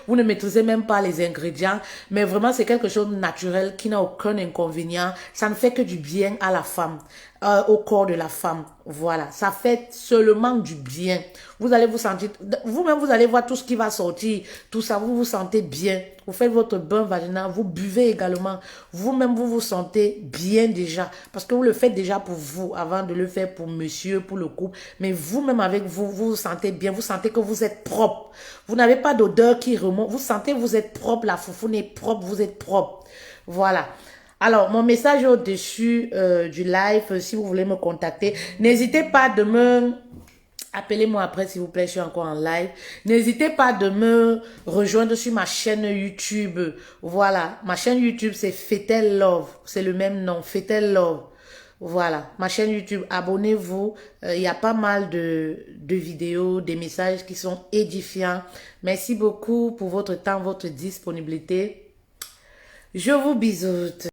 vous ne maîtrisez même pas les ingrédients, mais vraiment c'est quelque chose de naturel qui n'a aucun inconvénient. Ça ne fait que du bien à la femme, au corps de la femme. Voilà, ça fait seulement du bien. Vous allez vous sentir, vous-même vous allez voir tout ce qui va sortir, tout ça, vous vous sentez bien. Vous faites votre bain vaginal, vous buvez également. Vous-même vous vous sentez bien déjà, parce que vous le faites déjà pour vous, avant de le faire pour monsieur, pour le couple. Mais vous-même avec vous, vous vous sentez bien, vous sentez que vous êtes propre. Vous n'avez pas d'odeur qui remonte, vous sentez que vous êtes propre, la foufoune est propre, vous êtes propre. Voilà. Alors, mon message au-dessus du live, si vous voulez me contacter, n'hésitez pas de me... Appelez-moi après, s'il vous plaît, je suis encore en live. N'hésitez pas de me rejoindre sur ma chaîne YouTube. Voilà, ma chaîne YouTube, c'est Fetel Love. C'est le même nom, Fetel Love. Voilà, ma chaîne YouTube, abonnez-vous. Il y a pas mal de vidéos, des messages qui sont édifiants. Merci beaucoup pour votre temps, votre disponibilité. Je vous bisoute.